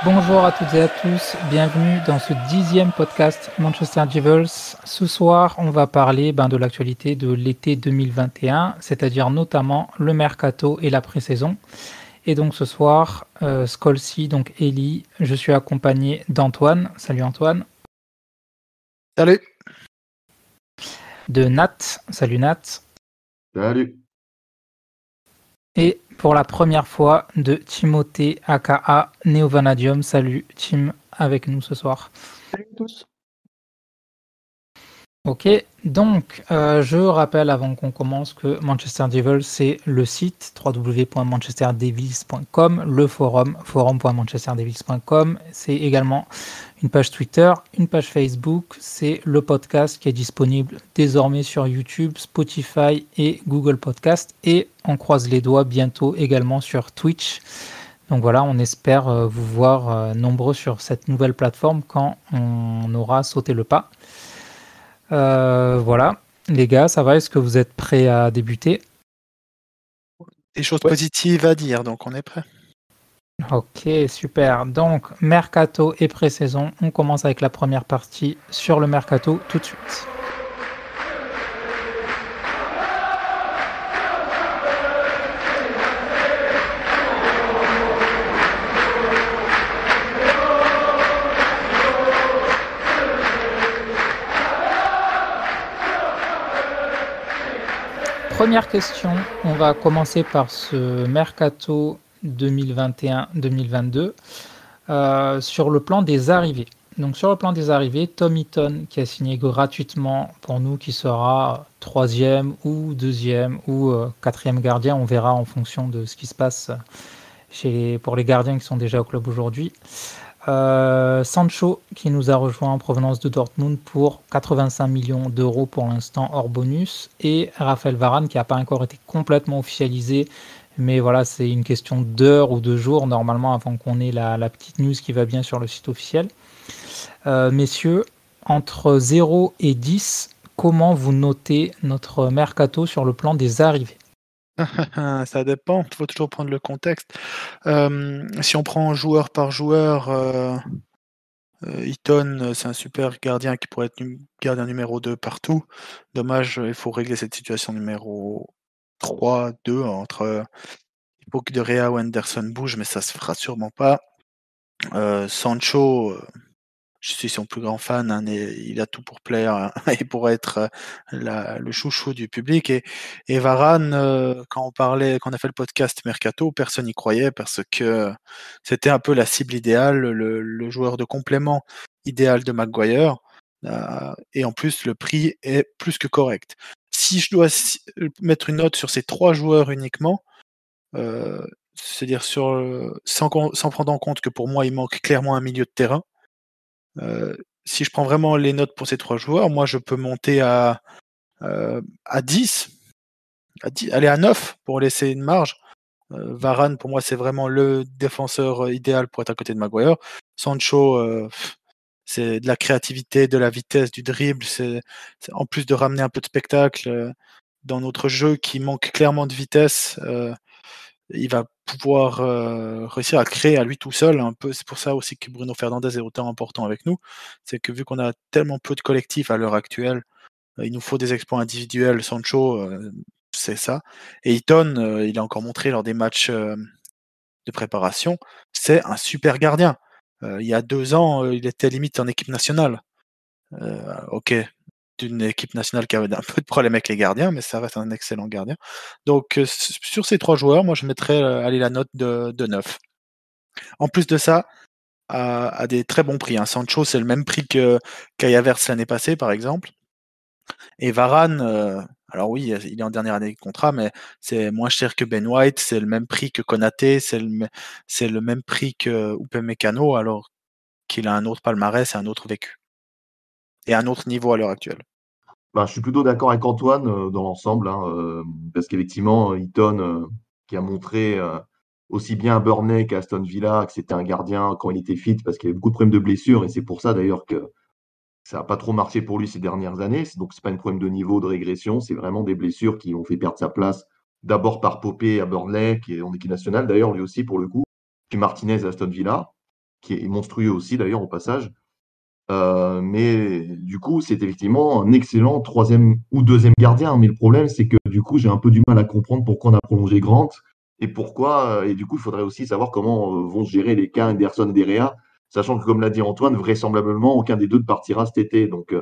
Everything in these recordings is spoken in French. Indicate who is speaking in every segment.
Speaker 1: Bonjour à toutes et à tous, bienvenue dans ce 10e podcast Manchester Devils. Ce soir, on va parler de l'actualité de l'été 2021, c'est-à-dire notamment le mercato et la pré-saison. Et donc ce soir, Scholesy, donc Ellie, je suis accompagné d'Antoine. Salut Antoine.
Speaker 2: Salut.
Speaker 1: De Nat. Salut Nat.
Speaker 3: Salut.
Speaker 1: Et pour la première fois de Timothée aka Neo Vanadium. Salut Tim, avec nous ce soir.
Speaker 2: Salut à tous.
Speaker 1: Ok, donc je rappelle avant qu'on commence que Manchester Devils, c'est le site www.manchesterdevils.com, le forum.manchesterdevils.com, c'est également une page Twitter, une page Facebook, c'est le podcast qui est disponible désormais sur YouTube, Spotify et Google Podcast, et on croise les doigts bientôt également sur Twitch. Donc voilà, on espère vous voir nombreux sur cette nouvelle plateforme quand on aura sauté le pas. Voilà, les gars, ça va? Est-ce que vous êtes prêts à débuter?
Speaker 2: Des choses positives à dire, donc on est prêt.
Speaker 1: Ok, super. Donc, mercato et pré-saison. On commence avec la première partie sur le mercato tout de suite. Première question, on va commencer par ce mercato 2021-2022 sur le plan des arrivées. Donc sur le plan des arrivées, Tom Heaton qui a signé gratuitement pour nous, qui sera 3e ou 2e ou 4e gardien, on verra en fonction de ce qui se passe pour les gardiens qui sont déjà au club aujourd'hui. Sancho qui nous a rejoint en provenance de Dortmund pour 85 millions d'euros pour l'instant hors bonus, et Raphaël Varane qui n'a pas encore été complètement officialisé, mais voilà, c'est une question d'heures ou de jours normalement avant qu'on ait la petite news qui va bien sur le site officiel. Messieurs, entre 0 et 10, comment vous notez notre mercato sur le plan des arrivées?
Speaker 2: Ça dépend, il faut toujours prendre le contexte. Si on prend joueur par joueur, Heaton, c'est un super gardien qui pourrait être gardien numéro 2 partout. Dommage, il faut régler cette situation numéro 3, 2 entre il faut que De Gea ou Henderson bouge, mais ça se fera sûrement pas. Sancho, je suis son plus grand fan, hein, et il a tout pour plaire, hein, et pour être le chouchou du public. Et Varane, quand on a fait le podcast Mercato, personne n'y croyait parce que c'était un peu la cible idéale, le joueur de complément idéal de Maguire. Et en plus, le prix est plus que correct. Si je dois mettre une note sur ces 3 joueurs uniquement, c'est-à-dire sans prendre en compte que pour moi, il manque clairement un milieu de terrain. Si je prends vraiment les notes pour ces 3 joueurs, moi je peux monter à 10, aller à 9 pour laisser une marge. Varane, pour moi, c'est vraiment le défenseur idéal pour être à côté de Maguire. Sancho, c'est de la créativité, de la vitesse, du dribble. C'est en plus de ramener un peu de spectacle dans notre jeu qui manque clairement de vitesse. Il va pouvoir réussir à créer à lui tout seul un peu. C'est pour ça aussi que Bruno Fernandes est autant important avec nous. C'est que vu qu'on a tellement peu de collectifs à l'heure actuelle, il nous faut des exploits individuels. Sancho, c'est ça. Et Heaton, il a encore montré lors des matchs de préparation, c'est un super gardien. Il y a 2 ans, il était limite en équipe nationale. Ok, d'une équipe nationale qui avait un peu de problème avec les gardiens, mais ça reste un excellent gardien. Donc sur ces 3 joueurs, moi je mettrais la note de 9. En plus de ça, à des très bons prix, hein. Sancho, c'est le même prix que Kai Havertz l'année passée, par exemple. Et Varane, alors oui, il est en dernière année de contrat, mais c'est moins cher que Ben White, c'est le même prix que Konaté, c'est le même prix que Upamecano, alors qu'il a un autre palmarès et un autre vécu. Et un autre niveau à l'heure actuelle.
Speaker 3: Je suis plutôt d'accord avec Antoine dans l'ensemble, hein, parce qu'effectivement, Heaton, qui a montré aussi bien à Burnley qu'à Aston Villa que c'était un gardien quand il était fit, parce qu'il y avait beaucoup de problèmes de blessures, et c'est pour ça d'ailleurs que ça n'a pas trop marché pour lui ces dernières années. Donc, c'est pas un problème de niveau, de régression, c'est vraiment des blessures qui ont fait perdre sa place, d'abord par Popé à Burnley, qui est en équipe nationale d'ailleurs, lui aussi pour le coup, puis Martinez à Aston Villa. qui est monstrueux aussi d'ailleurs au passage. Mais du coup, c'est effectivement un excellent troisième ou deuxième gardien. Mais le problème, c'est que du coup, j'ai un peu du mal à comprendre pourquoi on a prolongé Grant et pourquoi. Et du coup, il faudrait aussi savoir comment vont se gérer les cas Henderson et Derrea, sachant que, comme l'a dit Antoine, vraisemblablement, aucun des deux ne partira cet été. Donc,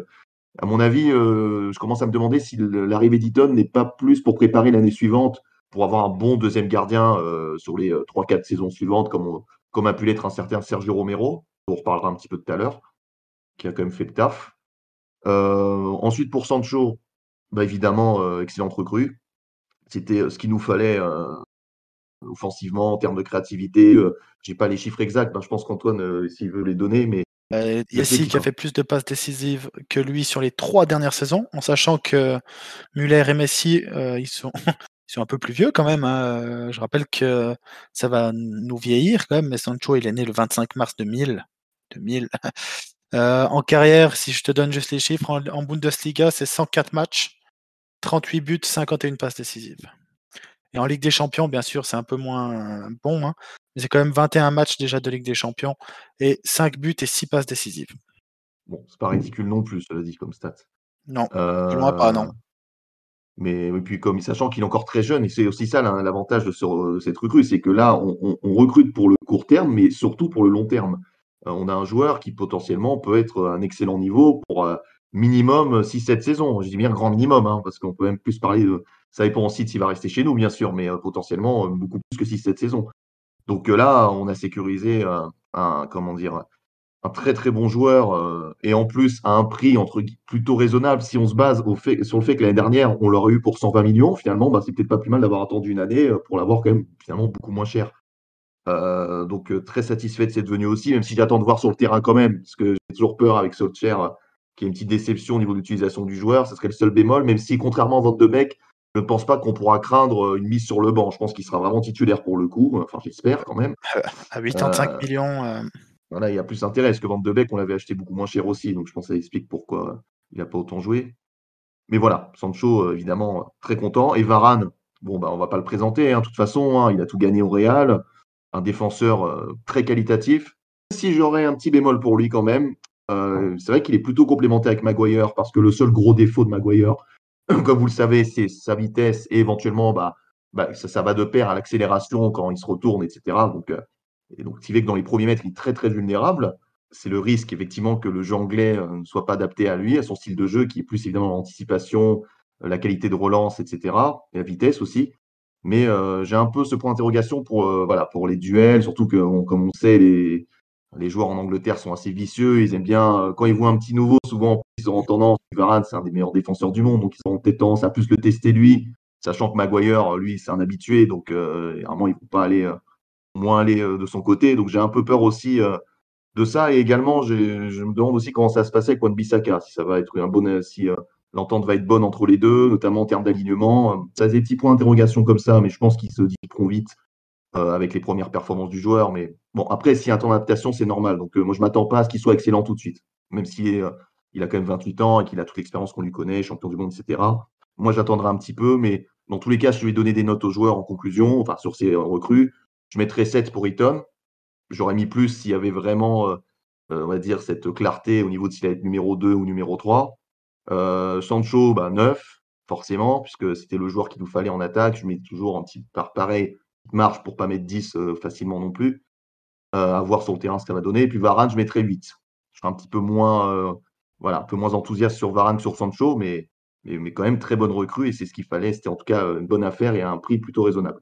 Speaker 3: à mon avis, je commence à me demander si l'arrivée d'Eaton n'est pas plus pour préparer l'année suivante, pour avoir un bon deuxième gardien sur les 3-4 saisons suivantes, comme a pu l'être un certain Sergio Romero. On reparlera un petit peu tout à l'heure, qui a quand même fait le taf. Ensuite, pour Sancho, bah, évidemment, excellente recrue. C'était ce qu'il nous fallait offensivement en termes de créativité. J'ai pas les chiffres exacts, je pense qu'Antoine, s'il veut les donner, mais je sais
Speaker 2: Yassi qui a fait plus de passes décisives que lui sur les 3 dernières saisons, en sachant que Müller et Messi, ils sont ils sont un peu plus vieux quand même, hein. Je rappelle que ça va nous vieillir quand même, mais Sancho, il est né le 25 mars 2000. En carrière, si je te donne juste les chiffres, en Bundesliga, c'est 104 matchs, 38 buts, 51 passes décisives. Et en Ligue des Champions, bien sûr, c'est un peu moins bon, hein, mais c'est quand même 21 matchs déjà de Ligue des Champions et 5 buts et 6 passes décisives.
Speaker 3: bon, c'est pas ridicule non plus, cela dit, comme stat.
Speaker 2: Non, plus loin pas, non.
Speaker 3: Mais et puis comme sachant qu'il est encore très jeune, et c'est aussi ça l'avantage de cette recrue, c'est que là, on recrute pour le court terme, mais surtout pour le long terme. On a un joueur qui potentiellement peut être à un excellent niveau pour minimum 6-7 saisons. Je dis bien grand minimum, hein, parce qu'on peut même plus parler de. Ça dépend aussi de s'il va rester chez nous, bien sûr, mais potentiellement beaucoup plus que 6-7 saisons. Donc là, on a sécurisé comment dire, un très très bon joueur et en plus à un prix plutôt raisonnable. Si on se base sur le fait que l'année dernière on l'aurait eu pour 120 millions, finalement, c'est peut-être pas plus mal d'avoir attendu une année pour l'avoir quand même finalement beaucoup moins cher. Donc très satisfait de cette venue aussi, même si j'attends de voir sur le terrain quand même, parce que j'ai toujours peur avec Solskjaer qu'il y ait une petite déception au niveau de l'utilisation du joueur. Ce serait le seul bémol, même si contrairement à Van de Beek, je ne pense pas qu'on pourra craindre une mise sur le banc. Je pense qu'il sera vraiment titulaire pour le coup, enfin j'espère quand même.
Speaker 2: À 85 millions.
Speaker 3: Voilà, il y a plus intérêt, parce que Van de Beek, on l'avait acheté beaucoup moins cher aussi, donc je pense que ça explique pourquoi il n'a pas autant joué. Mais voilà, Sancho, évidemment, très content. Et Varane, bon, on va pas le présenter, hein, de toute façon, hein, il a tout gagné au Real, un défenseur très qualitatif. Si j'aurais un petit bémol pour lui quand même, c'est vrai qu'il est plutôt complémentaire avec Maguire, parce que le seul gros défaut de Maguire, comme vous le savez, c'est sa vitesse et éventuellement, ça va de pair à l'accélération quand il se retourne, etc. Donc, ce qui fait que dans les premiers mètres, il est très, très vulnérable. C'est le risque, effectivement, que le jeu anglais ne soit pas adapté à lui, à son style de jeu, qui est plus, évidemment, l'anticipation, la qualité de relance, etc., et la vitesse aussi. Mais j'ai un peu ce point d'interrogation pour les duels, surtout que, comme on sait, les joueurs en Angleterre sont assez vicieux. Ils aiment bien, quand ils voient un petit nouveau, souvent, ils ont tendance, Varane, c'est un des meilleurs défenseurs du monde, donc ils ont peut-être tendance à plus le tester lui, sachant que Maguire, lui, c'est un habitué, donc vraiment, ils ne vont pas aller moins aller de son côté. Donc j'ai un peu peur aussi de ça. Et également, je me demande aussi comment ça va se passer avec Wan-Bissaka, si ça va être si l'entente va être bonne entre les deux, notamment en termes d'alignement. Ça a des petits points d'interrogation comme ça, mais je pense qu'ils se discuteront vite avec les premières performances du joueur. Mais bon, après, s'il y a un temps d'adaptation, c'est normal. Donc moi, je m'attends pas à ce qu'il soit excellent tout de suite, même s'il il a quand même 28 ans et qu'il a toute l'expérience qu'on lui connaît, champion du monde, etc. Moi, j'attendrai un petit peu, mais dans tous les cas, je vais donner des notes aux joueurs en conclusion, enfin sur ces recrues. Je mettrais 7 pour Eton. J'aurais mis plus s'il y avait vraiment, on va dire, cette clarté au niveau de s'il allait être numéro 2 ou numéro 3. Sancho, 9, forcément, puisque c'était le joueur qu'il nous fallait en attaque. Je mets toujours un petit par pareil, marge pour pas mettre 10 facilement non plus. À voir sur le terrain ce que ça va donner. Et puis Varane, je mettrais 8. Je serais un petit peu moins, un peu moins enthousiaste sur Varane que sur Sancho, mais quand même très bonne recrue et c'est ce qu'il fallait. C'était en tout cas une bonne affaire et à un prix plutôt raisonnable.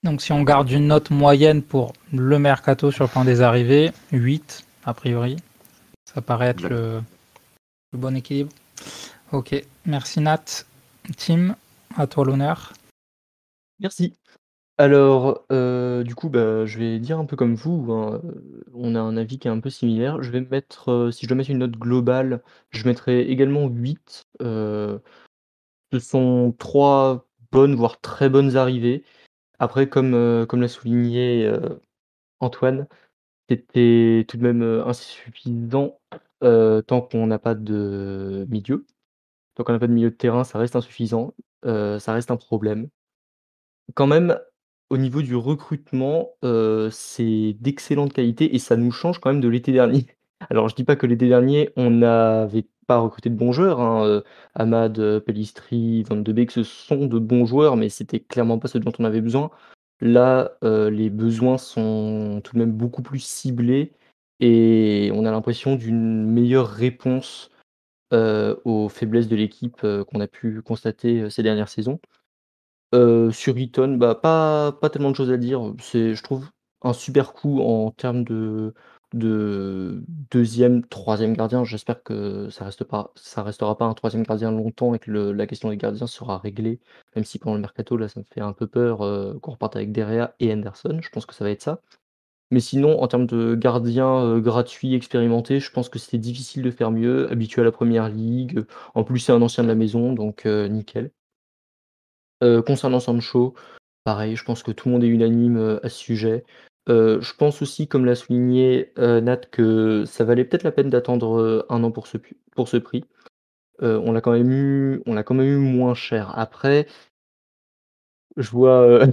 Speaker 1: Donc si on garde une note moyenne pour le mercato sur le plan des arrivées, 8 a priori. Ça paraît être le bon équilibre. Ok, merci Nat. Tim, à toi l'honneur.
Speaker 4: Merci. Alors, du coup, je vais dire un peu comme vous, hein, on a un avis qui est un peu similaire. Je vais mettre, si je dois mettre une note globale, je mettrai également 8. Ce sont 3 bonnes, voire très bonnes arrivées. Après, comme l'a souligné, Antoine, c'était tout de même, insuffisant, tant qu'on n'a pas de milieu. Tant qu'on n'a pas de milieu de terrain, ça reste insuffisant, ça reste un problème. Quand même, au niveau du recrutement, c'est d'excellente qualité et ça nous change quand même de l'été dernier. Alors je dis pas que l'été dernier, on n'avait pas recruté de bons joueurs, hein, Amad, Pellistri, Van de Beek, ce sont de bons joueurs, mais c'était clairement pas ceux dont on avait besoin. Là, les besoins sont tout de même beaucoup plus ciblés et on a l'impression d'une meilleure réponse, aux faiblesses de l'équipe, qu'on a pu constater, ces dernières saisons. Sur Eton, bah, pas tellement de choses à dire, c'est je trouve un super coup en termes de 2e, 3e gardien. J'espère que ça restera pas un troisième gardien longtemps et que la question des gardiens sera réglée, même si pendant le mercato, là, ça me fait un peu peur, qu'on reparte avec Derrea et Henderson. Je pense que ça va être ça. Mais sinon, en termes de gardien, gratuit, expérimenté, je pense que c'était difficile de faire mieux, habitué à la première ligue, en plus c'est un ancien de la maison donc nickel. Concernant Sancho, pareil, je pense que tout le monde est unanime, à ce sujet. Je pense aussi, comme l'a souligné, Nat, que ça valait peut-être la peine d'attendre, 1 an pour ce prix. On l'a quand même eu moins cher. Après, je vois,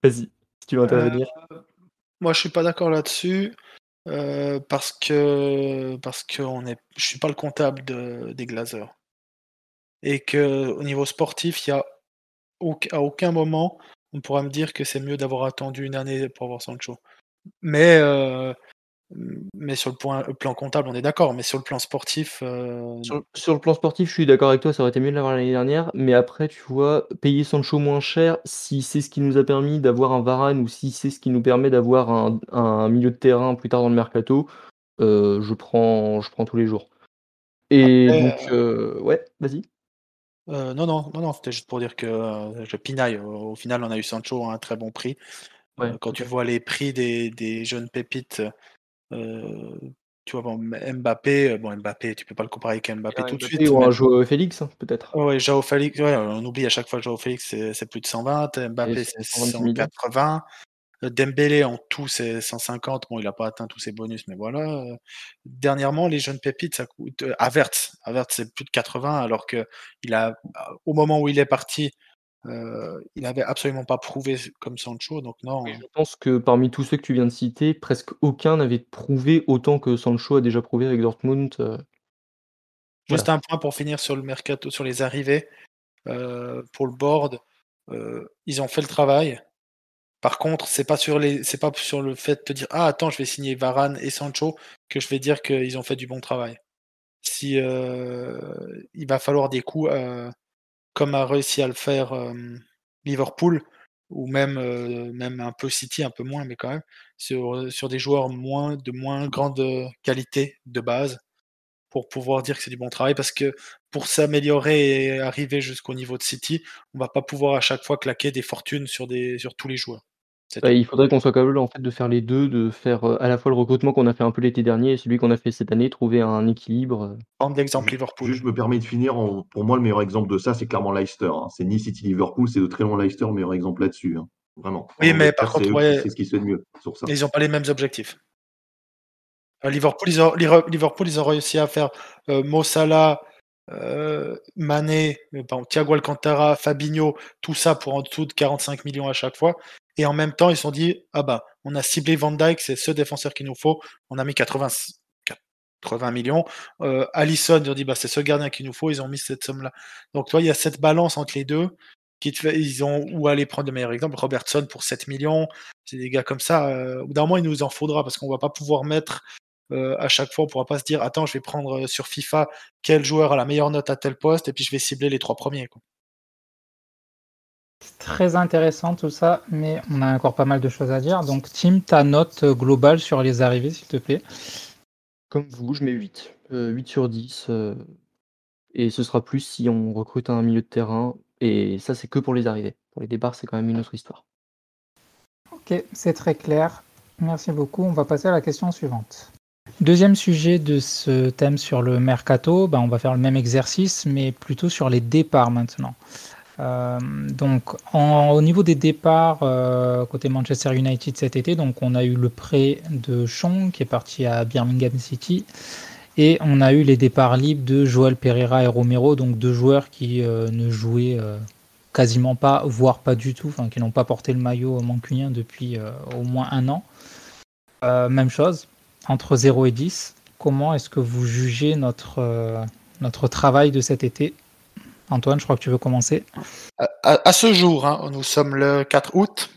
Speaker 4: vas-y, si tu veux
Speaker 2: Euh,
Speaker 4: intervenir.
Speaker 2: Moi, je suis pas d'accord là-dessus parce que je suis pas le comptable des Glazers et que au niveau sportif, il y a à aucun moment on pourra me dire que c'est mieux d'avoir attendu une année pour avoir Sancho. Mais sur le plan comptable, on est d'accord. Mais sur le plan sportif,
Speaker 4: Sur le plan sportif, je suis d'accord avec toi, ça aurait été mieux de l'avoir l'année dernière, mais après, tu vois, payer Sancho moins cher, si c'est ce qui nous a permis d'avoir un Varane ou si c'est ce qui nous permet d'avoir un milieu de terrain plus tard dans le mercato, je prends tous les jours. Et
Speaker 2: après,
Speaker 4: donc, ouais, vas-y.
Speaker 2: non, non, non, non, c'était juste pour dire que je pinaille. Au final, on a eu Sancho à un très bon prix.
Speaker 4: Ouais,
Speaker 2: Quand
Speaker 4: tout
Speaker 2: tu
Speaker 4: à fait.
Speaker 2: vois les prix des jeunes pépites, tu vois, bon, Mbappé, bon, Mbappé, tu peux pas le comparer avec
Speaker 4: Et
Speaker 2: Mbappé
Speaker 4: un
Speaker 2: tout de
Speaker 4: Mbappé
Speaker 2: suite,
Speaker 4: ou
Speaker 2: mais
Speaker 4: un Joao Félix, hein, peut-être.
Speaker 2: ouais, Joao Félix, ouais, on oublie à chaque fois Joao Félix, c'est plus de 120,
Speaker 4: Et
Speaker 2: Mbappé,
Speaker 4: c'est
Speaker 2: c'est
Speaker 4: 126 millions.
Speaker 2: 180. Dembélé en tout c'est 150. Bon, il a pas atteint tous ses bonus, mais voilà. Dernièrement, les jeunes pépites, ça coûte. Havertz, c'est plus de 80, alors que au moment où il est parti, il avait absolument pas prouvé comme Sancho. Donc
Speaker 4: Oui,
Speaker 2: non.
Speaker 4: je pense que parmi tous ceux que tu viens de citer, presque aucun n'avait prouvé autant que Sancho a déjà prouvé avec Dortmund,
Speaker 2: Juste
Speaker 4: voilà.
Speaker 2: un point pour finir sur le mercato, sur les arrivées. Pour le board, ils ont fait le travail. Par contre, c'est pas sur le fait de te dire ah attends, je vais signer Varane et Sancho que je vais dire qu'ils ont fait du bon travail. Si il va falloir des coups, comme a réussi à le faire Liverpool, ou même un peu City, un peu moins, mais quand même, sur des joueurs de moins grande qualité de base, pour pouvoir dire que c'est du bon travail. Parce que pour s'améliorer et arriver jusqu'au niveau de City, on va pas pouvoir à chaque fois claquer des fortunes sur tous les joueurs. C'est
Speaker 4: Bah,
Speaker 2: tout.
Speaker 4: il faudrait qu'on soit capable, en fait, de faire les 2, de faire, à la fois le recrutement qu'on a fait un peu l'été dernier et celui qu'on a fait cette année, trouver un équilibre,
Speaker 2: Prendre l'exemple
Speaker 3: Ju-
Speaker 2: Liverpool.
Speaker 3: Juste, je me permets de finir. Pour moi, le meilleur exemple de ça, c'est clairement Leicester, hein. C'est ni City Liverpool, c'est de très loin Leicester, le meilleur exemple là-dessus, hein. Vraiment. En
Speaker 2: Oui, mais par
Speaker 3: Angleterre, c'est
Speaker 2: contre,
Speaker 3: eux
Speaker 2: ouais,
Speaker 3: c'est ce qui se fait de mieux sur ça.
Speaker 2: ils n'ont pas les mêmes objectifs. Liverpool, ils ont réussi à faire Mo Salah, Mané, pardon, Thiago Alcantara, Fabinho, tout ça pour en dessous de 45 millions à chaque fois. Et en même temps, ils se sont dit ah bah, on a ciblé Van Dijk, c'est ce défenseur qu'il nous faut. On a mis 80 millions. Alisson, ils ont dit bah, c'est ce gardien qu'il nous faut. Ils ont mis cette somme-là. Donc, tu vois, il y a cette balance entre les deux. Ils ont où aller prendre le meilleur exemple. Robertson pour 7 millions. C'est des gars comme ça. Au bout d'un moment, il nous en faudra parce qu'on va pas pouvoir mettre à chaque fois, on pourra pas se dire attends, je vais prendre sur FIFA quel joueur a la meilleure note à tel poste et puis je vais cibler les 3 premiers. Quoi.
Speaker 1: C'est très intéressant tout ça, mais on a encore pas mal de choses à dire. Donc, Tim, ta note globale sur les arrivées, s'il te plaît.
Speaker 4: comme vous, je mets 8, 8 sur 10, et ce sera plus si on recrute un milieu de terrain et ça, c'est que pour les arrivées. Pour les départs, c'est quand même une autre histoire.
Speaker 1: Ok, c'est très clair. Merci beaucoup. On va passer à la question suivante. Deuxième sujet de ce thème sur le mercato, on va faire le même exercice, mais plutôt sur les départs maintenant. Donc, au niveau des départs côté Manchester United cet été, donc on a eu le prêt de Chong qui est parti à Birmingham City, et on a eu les départs libres de Joel Pereira et Romero, donc deux joueurs qui ne jouaient quasiment pas, voire pas du tout, qui n'ont pas porté le maillot mancunien depuis au moins 1 an. Même chose, entre 0 et 10, comment est-ce que vous jugez notre travail de cet été? Antoine, je crois que tu veux commencer.
Speaker 2: À ce jour, hein, nous sommes le 4 août,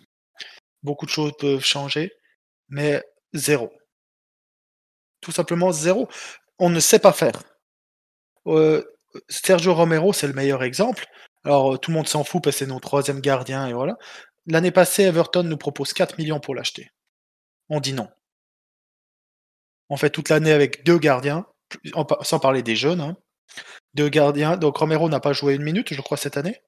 Speaker 2: beaucoup de choses peuvent changer, mais 0. Tout simplement 0. On ne sait pas faire. Sergio Romero, c'est le meilleur exemple. Alors, tout le monde s'en fout parce que c'est notre 3e gardien et voilà. L'année passée, Everton nous propose 4 millions pour l'acheter. On dit non. On fait toute l'année avec 2 gardiens, sans parler des jeunes, hein. 2 gardiens, donc Romero n'a pas joué 1 minute, je crois, cette année.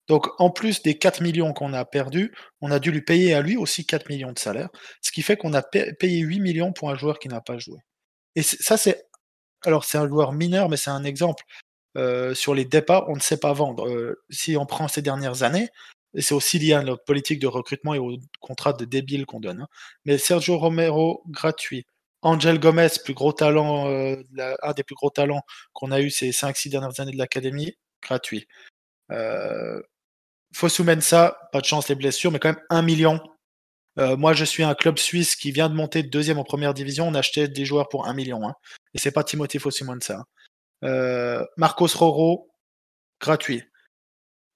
Speaker 2: Donc, en plus des 4 millions qu'on a perdus, on a dû lui payer à lui aussi 4 millions de salaire, ce qui fait qu'on a payé 8 millions pour un joueur qui n'a pas joué. Et ça, c'est un joueur mineur, mais c'est un exemple. Sur les départs, on ne sait pas vendre. Si on prend ces dernières années, et c'est aussi lié à notre politique de recrutement et aux contrats de débiles qu'on donne, hein. Mais Sergio Romero, gratuit. Angel Gomez, plus gros talent, un des plus gros talents qu'on a eu ces 5-6 dernières années de l'académie, gratuit. Fosu Mensah, pas de chance les blessures, mais quand même 1 million. Moi, je suis un club suisse qui vient de monter de 2e en première division. On achetait des joueurs pour 1 million, hein. Et c'est pas Timothy Fosu Mensah. Marcos Roro, gratuit.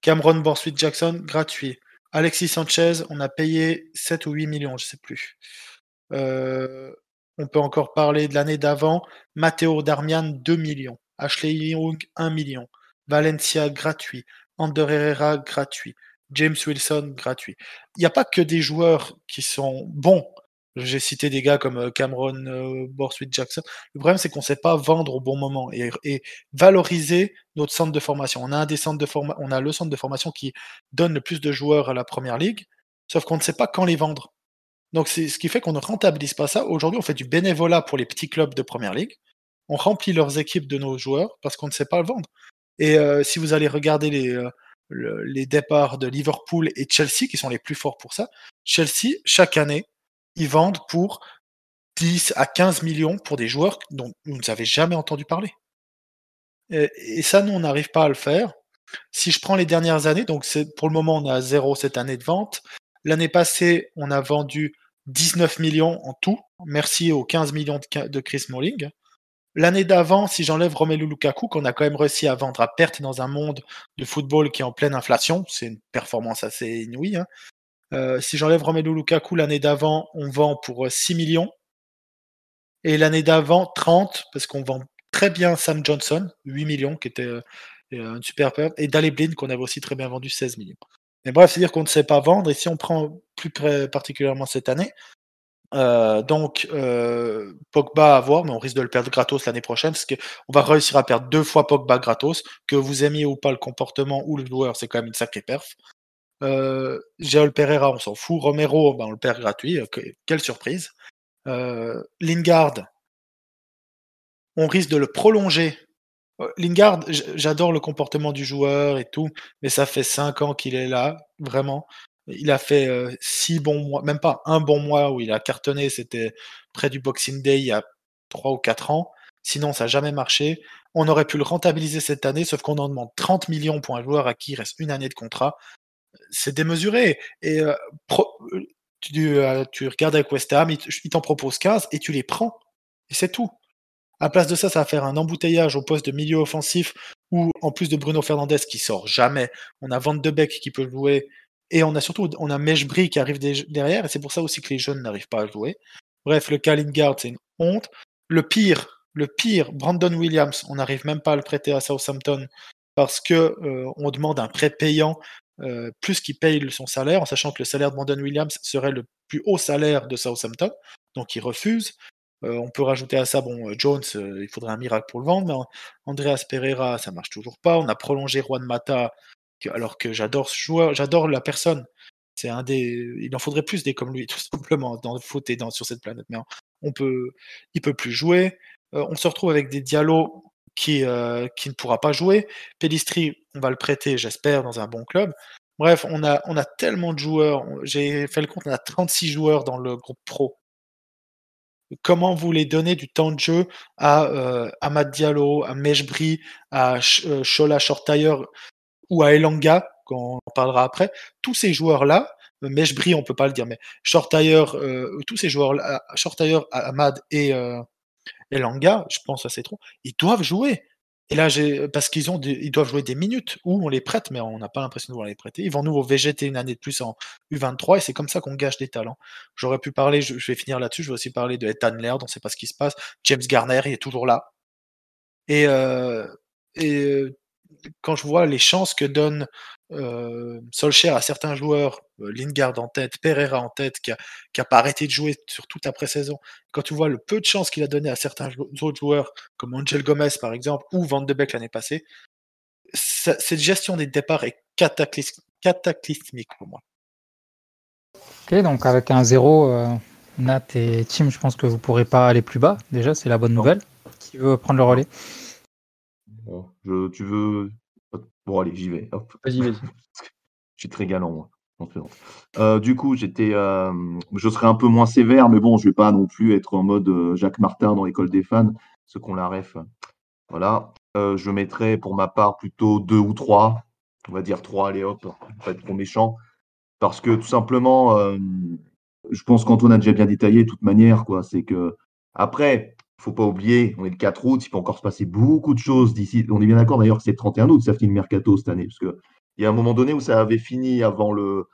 Speaker 2: Cameron Borthwick-Jackson, gratuit. Alexis Sanchez, on a payé 7 ou 8 millions, je sais plus. On peut encore parler de l'année d'avant. Matteo Darmian, 2 millions. Ashley Young, 1 million. Valencia, gratuit. Ander Herrera, gratuit. James Wilson, gratuit. Il n'y a pas que des joueurs qui sont bons. J'ai cité des gars comme Cameron Borthwick-Jackson. Le problème, c'est qu'on ne sait pas vendre au bon moment et valoriser notre centre de formation. On a le centre de formation qui donne le plus de joueurs à la première ligue, sauf qu'on ne sait pas quand les vendre. Donc c'est ce qui fait qu'on ne rentabilise pas ça. Aujourd'hui, on fait du bénévolat pour les petits clubs de première ligue. On remplit leurs équipes de nos joueurs parce qu'on ne sait pas le vendre. Et si vous allez regarder les départs de Liverpool et Chelsea, qui sont les plus forts pour ça, Chelsea, chaque année, ils vendent pour 10 à 15 millions pour des joueurs dont vous n'avez jamais entendu parler. Et ça, nous, on n'arrive pas à le faire. Si je prends les dernières années, donc pour le moment, on a 0 cette année de vente. L'année passée, on a vendu 19 millions en tout. Merci aux 15 millions de Chris Smalling. L'année d'avant, si j'enlève Romelu Lukaku, qu'on a quand même réussi à vendre à perte dans un monde de football qui est en pleine inflation, c'est une performance assez inouïe, hein. Si j'enlève Romelu Lukaku, l'année d'avant, on vend pour 6 millions. Et l'année d'avant, 30, parce qu'on vend très bien Sam Johnson, 8 millions, qui était une super perte, et Daley Blind, qu'on avait aussi très bien vendu, 16 millions. Mais bref, c'est-à-dire qu'on ne sait pas vendre, et si on prend plus particulièrement cette année, Pogba à voir, mais on risque de le perdre gratos l'année prochaine, parce qu'on va réussir à perdre 2 fois Pogba gratos, que vous aimiez ou pas le comportement ou le joueur, c'est quand même une sacrée perf. Joel Pereira, on s'en fout. Romero, on le perd gratuit, quelle surprise. Lingard, on risque de le prolonger. Lingard, j'adore le comportement du joueur et tout, mais ça fait 5 ans qu'il est là, vraiment. Il a fait 6 bons mois, même pas un bon mois où il a cartonné, c'était près du Boxing Day il y a 3 ou 4 ans. Sinon, ça n'a jamais marché. On aurait pu le rentabiliser cette année, sauf qu'on en demande 30 millions pour un joueur à qui il reste 1 année de contrat. C'est démesuré. Et tu regardes avec West Ham, il t'en propose 15 et tu les prends. Et c'est tout. À place de ça, ça va faire un embouteillage au poste de milieu offensif où, en plus de Bruno Fernandes qui sort jamais, on a Van de Beek qui peut jouer et on a Mejbri qui arrive derrière et c'est pour ça aussi que les jeunes n'arrivent pas à jouer. Bref, le cas Lingard, c'est une honte. Le pire, Brandon Williams, on n'arrive même pas à le prêter à Southampton parce que on demande un prêt payant plus qu'il paye son salaire, en sachant que le salaire de Brandon Williams serait le plus haut salaire de Southampton, donc il refuse. On peut rajouter à ça, Jones, il faudrait un miracle pour le vendre, mais Andreas Pereira, ça marche toujours pas. On a prolongé Juan Mata, alors que j'adore ce joueur, j'adore la personne. Il en faudrait plus des comme lui, tout simplement, dans le foot et sur cette planète. Mais il peut plus jouer. On se retrouve avec des Diallo qui ne pourra pas jouer. Pellistri, on va le prêter, j'espère, dans un bon club. Bref, on a tellement de joueurs. J'ai fait le compte, on a 36 joueurs dans le groupe pro. Comment vous voulez donner du temps de jeu à Amad Diallo, à Mejbri, à Shola Shortire ou à Elanga qu'on en parlera après, tous ces joueurs-là, Mejbri, on peut pas le dire, mais Shortire, tous ces joueurs-là, Shortire, Ahmad et Langa, je pense à ces trois, ils doivent jouer. Et là, parce ils doivent jouer des minutes, ou on les prête, mais on n'a pas l'impression de vouloir les prêter. Ils vont nous végéter une année de plus en U23, et c'est comme ça qu'on gâche des talents. J'aurais pu parler, je vais finir là-dessus, je vais aussi parler de Ethan Laird, on ne sait pas ce qui se passe. James Garner, il est toujours là. Et, quand je vois les chances que donne Solskjaer à certains joueurs, Lingard en tête, Pereira en tête, qui a pas arrêté de jouer sur toute la pré-saison. Quand tu vois le peu de chances qu'il a donné à certains autres joueurs, comme Angel Gomez par exemple, ou Van de Beek l'année passée, cette gestion des départs est cataclysmique pour moi.
Speaker 1: Ok, donc avec un 0, Nat et Tim, je pense que vous pourrez pas aller plus bas. Déjà, c'est la bonne nouvelle. Qui veut prendre le relais?
Speaker 3: Bon, tu veux. Bon, allez, j'y vais. Hop.
Speaker 4: Vas-y.
Speaker 3: Je suis très galant, moi. Non, je plaisante. Du coup, je serai un peu moins sévère, mais bon, je vais pas non plus être en mode Jacques Martin dans l'école des fans, ceux qu'on la ref. Voilà. Je mettrai pour ma part plutôt 2 ou 3. On va dire 3, allez hop, pas être trop méchant. Parce que tout simplement, je pense qu'Antoine a déjà bien détaillé de toute manière, quoi. C'est que après, faut pas oublier, on est le 4 août, il peut encore se passer beaucoup de choses d'ici. On est bien d'accord d'ailleurs que c'est le 31 août, ça finit le mercato cette année, parce que il y a un moment donné où ça avait fini avant le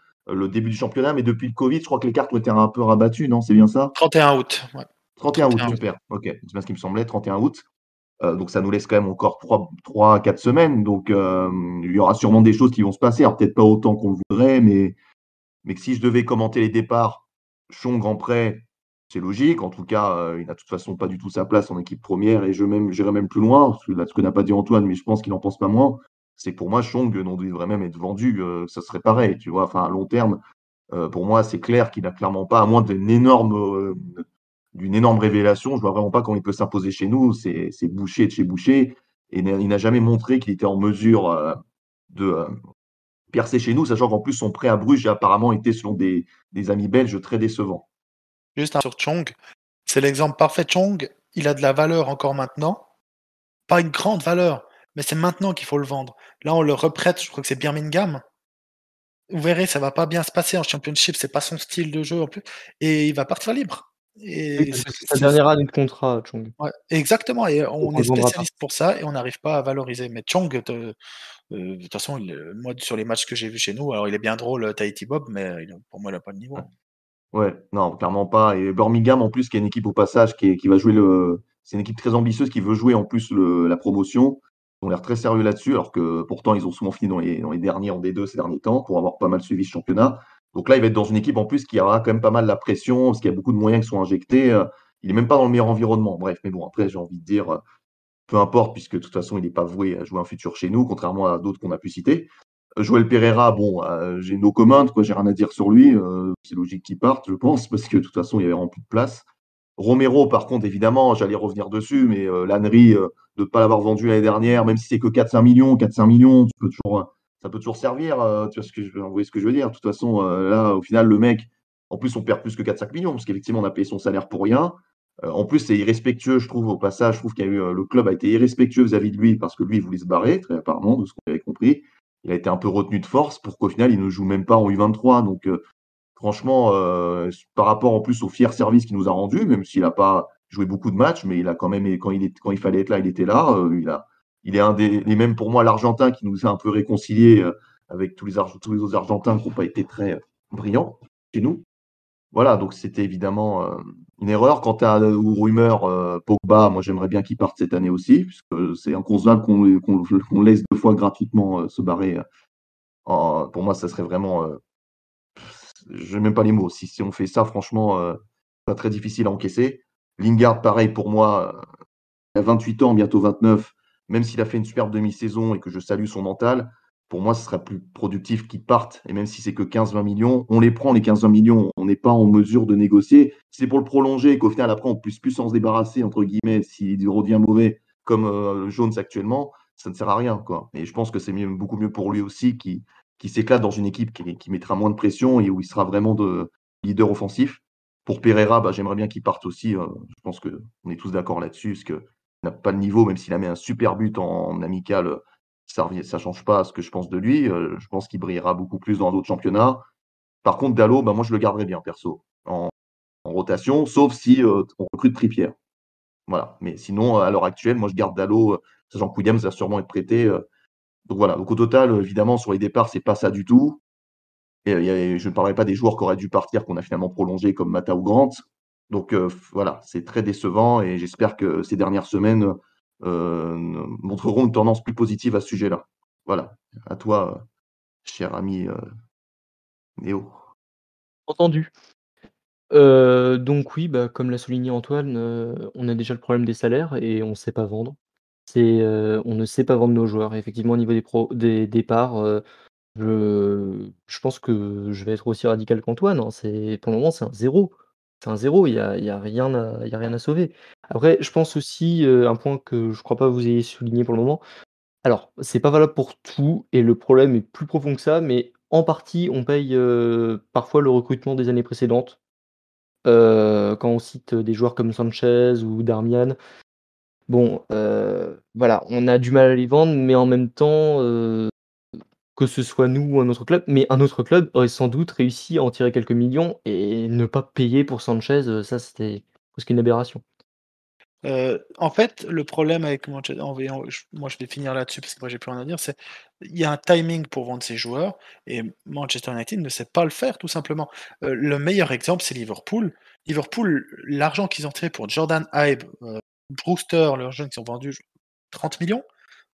Speaker 3: début du championnat, mais depuis le Covid, je crois que les cartes ont été un peu rabattues, non? C'est bien ça?
Speaker 2: 31 août. Ouais.
Speaker 3: 31 août,
Speaker 2: 31 août.
Speaker 3: super. Ok, c'est bien ce qui me semblait, 31 août. Donc ça nous laisse quand même encore 3 à 4 semaines. Donc il y aura sûrement des choses qui vont se passer. Alors peut-être pas autant qu'on le voudrait, mais que si je devais commenter les départs, Chong en prêt, c'est logique. En tout cas, il n'a de toute façon pas du tout sa place en équipe première. Et j'irais même plus loin, parce que là, ce que n'a pas dit Antoine, mais je pense qu'il n'en pense pas moins, c'est que pour moi, Chong devrait même être vendu. Ça serait pareil, tu vois. Enfin, à long terme, pour moi, c'est clair qu'il n'a clairement pas, à moins d'une énorme révélation. Je vois vraiment pas comment il peut s'imposer chez nous. C'est Boucher de chez Boucher. Et il n'a jamais montré qu'il était en mesure de percer chez nous, sachant qu'en plus son prêt à Bruges a apparemment été, selon des amis belges, très décevant.
Speaker 2: Juste sur Chong, c'est l'exemple parfait. Chong, il a de la valeur encore maintenant. Pas une grande valeur, mais c'est maintenant qu'il faut le vendre. Là, on le reprête, je crois que c'est Birmingham. Vous verrez, ça va pas bien se passer en Championship, c'est pas son style de jeu en plus, et il va partir libre.
Speaker 4: Oui,
Speaker 2: Et
Speaker 4: parce que c'est sa dernière année de contrat, Chong.
Speaker 2: ouais, exactement, et
Speaker 4: Donc
Speaker 2: on
Speaker 4: on
Speaker 2: est
Speaker 4: le vendra pas.
Speaker 2: spécialiste pour ça et on n'arrive pas à valoriser. Mais Chong, de toute façon, moi, sur les matchs que j'ai vus chez nous, alors il est bien drôle, Tahiti Bob, mais pour moi, il a pas le niveau.
Speaker 3: Ouais, non, clairement pas. Et Birmingham, en plus, qui est une équipe au passage qui va jouer c'est une équipe très ambitieuse qui veut jouer en plus la promotion. Ils ont l'air très sérieux là-dessus, alors que pourtant, ils ont souvent fini dans les derniers en D2 ces derniers temps pour avoir pas mal suivi ce championnat. Donc là, il va être dans une équipe en plus qui aura quand même pas mal la pression, parce qu'il y a beaucoup de moyens qui sont injectés. Il est même pas dans le meilleur environnement. Bref, mais bon, après, j'ai envie de dire, peu importe, puisque de toute façon, il n'est pas voué à jouer un futur chez nous, contrairement à d'autres qu'on a pu citer. Joël Pereira, bon, j'ai no comment, quoi, j'ai rien à dire sur lui. C'est logique qu'il parte, je pense, parce que de toute façon, il y avait vraiment plus de place. Romero, par contre, évidemment, j'allais revenir dessus, mais l'ânerie de ne pas l'avoir vendu l'année dernière, même si c'est que 4-5 millions, ça peut toujours servir. Tu vois vous voyez ce que je veux dire? De toute façon, là, au final, le mec, en plus, on perd plus que 4-5 millions, parce qu'effectivement, on a payé son salaire pour rien. En plus, c'est irrespectueux, je trouve, au passage. Je trouve qu'il y a eu, le club a été irrespectueux vis-à-vis de lui, parce que lui, il voulait se barrer, très apparemment, de ce qu'on avait compris. Il a été un peu retenu de force pour qu'au final, il ne joue même pas en U23. Donc, franchement, par rapport en plus au fier service qu'il nous a rendu, même s'il n'a pas joué beaucoup de matchs, mais il a quand même, quand il fallait être là, il était là. Il est un et même pour moi, l'Argentin qui nous a un peu réconciliés avec tous les autres Argentins qui n'ont pas été très brillants chez nous. Voilà, donc c'était évidemment une erreur. Quant aux rumeurs, Pogba, moi j'aimerais bien qu'il parte cette année aussi, puisque c'est inconcevable qu'on laisse 2 fois gratuitement se barrer. Pour moi, ça serait vraiment. Je n'ai même pas les mots. Si on fait ça, franchement, c'est très difficile à encaisser. Lingard, pareil pour moi, il a 28 ans, bientôt 29. Même s'il a fait une superbe demi-saison et que je salue son mental, pour moi, ce serait plus productif qu'il parte. Et même si c'est que 15-20 millions, on les prend, les 15-20 millions. On n'est pas en mesure de négocier. Si c'est pour le prolonger et qu'au final, après, on puisse plus s'en se débarrasser, entre guillemets, s'il redevient mauvais, comme Jones actuellement, ça ne sert à rien, quoi. Et je pense que c'est beaucoup mieux pour lui aussi qui s'éclate dans une équipe qui mettra moins de pression et où il sera vraiment de leader offensif. Pour Pereira, j'aimerais bien qu'il parte aussi. Je pense qu'on est tous d'accord là-dessus, parce qu'il n'a pas le niveau, même s'il a mis un super but en amical ça change pas ce que je pense de lui. Je pense qu'il brillera beaucoup plus dans d'autres championnats. Par contre, Dalot, moi, je le garderais bien, perso, en rotation, sauf si on recrute Trippier. Voilà. Mais sinon, à l'heure actuelle, moi, je garde Dalot, sachant que Williams va sûrement être prêté. Donc voilà. Donc au total, évidemment, sur les départs, c'est pas ça du tout. Et je ne parlerai pas des joueurs qui auraient dû partir, qu'on a finalement prolongé, comme Mata ou Grant. Donc voilà, c'est très décevant et j'espère que ces dernières semaines montreront une tendance plus positive à ce sujet-là. Voilà. À toi, cher ami Néo.
Speaker 4: Entendu. Donc oui, comme l'a souligné Antoine, on a déjà le problème des salaires et on sait pas vendre. On ne sait pas vendre nos joueurs. Effectivement, au niveau des départs, je pense que je vais être aussi radical qu'Antoine, hein. Pour le moment, c'est un zéro. C'est un zéro, il y a rien à sauver. Après, je pense aussi, un point que je crois pas vous ayez souligné pour le moment. Alors, c'est pas valable pour tout et le problème est plus profond que ça, mais en partie, on paye, parfois le recrutement des années précédentes. Quand on cite des joueurs comme Sanchez ou Darmian, bon, voilà, on a du mal à les vendre, mais en même temps, que ce soit nous ou un autre club, mais un autre club aurait sans doute réussi à en tirer quelques millions et ne pas payer pour Sanchez, ça c'était presque une aberration.
Speaker 2: En fait, le problème avec Manchester, moi je vais finir là-dessus parce que moi j'ai plus rien à dire, c'est il y a un timing pour vendre ses joueurs et Manchester United ne sait pas le faire tout simplement. Le meilleur exemple, c'est Liverpool. Liverpool, l'argent qu'ils ont tiré pour Jordan Ibe, Brewster, leurs jeunes qui ont vendu 30 millions.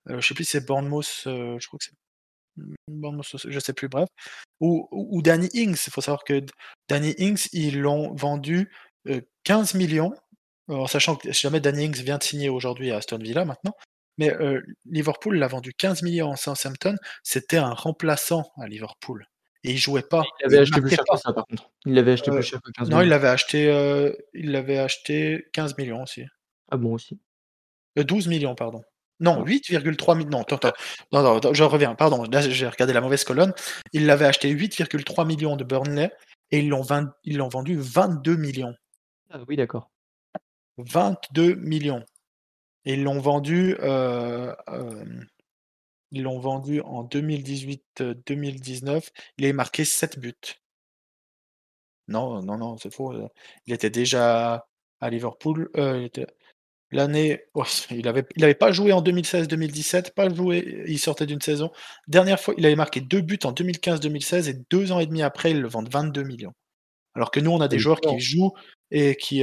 Speaker 2: Je sais plus si c'est Bournemouth, je crois que c'est Bournemouth, je sais plus, bref. Ou Danny Ings. Il faut savoir que Danny Ings, ils l'ont vendu 15 millions, en sachant que si jamais Danny Ings vient de signer aujourd'hui à Aston Villa maintenant, mais Liverpool l'a vendu 15 millions en Southampton, c'était un remplaçant à Liverpool. Et il jouait pas,
Speaker 4: Il l'avait
Speaker 2: il
Speaker 4: acheté plus
Speaker 2: marquait
Speaker 4: cher que
Speaker 2: pas.
Speaker 4: ça par contre. Il l'avait acheté plus
Speaker 2: Euh,
Speaker 4: cher que 15
Speaker 2: non,
Speaker 4: millions.
Speaker 2: il l'avait acheté 15 millions aussi.
Speaker 4: Ah bon aussi?
Speaker 2: 12 millions, pardon. Non,
Speaker 4: Ah.
Speaker 2: 8,3 millions. Non, attends, attends. Non, non, attends, je reviens, pardon. Là, j'ai regardé la mauvaise colonne. Ils l'avaient acheté 8,3 millions de Burnley et ils l'ont vendu 22 millions.
Speaker 4: Ah oui d'accord.
Speaker 2: 22 millions. Et ils l'ont vendu en 2018-2019. Il avait marqué 7 buts. Non, non, non, c'est faux. Il était déjà à Liverpool. L'année, ouais, il avait pas joué en 2016-2017, pas joué, il sortait d'une saison. Dernière fois, il avait marqué 2 buts en 2015-2016 et 2 ans et demi après, ils le vendent 22 millions. Alors que nous, on a des joueurs qui
Speaker 4: Hallucinant.
Speaker 2: jouent et puis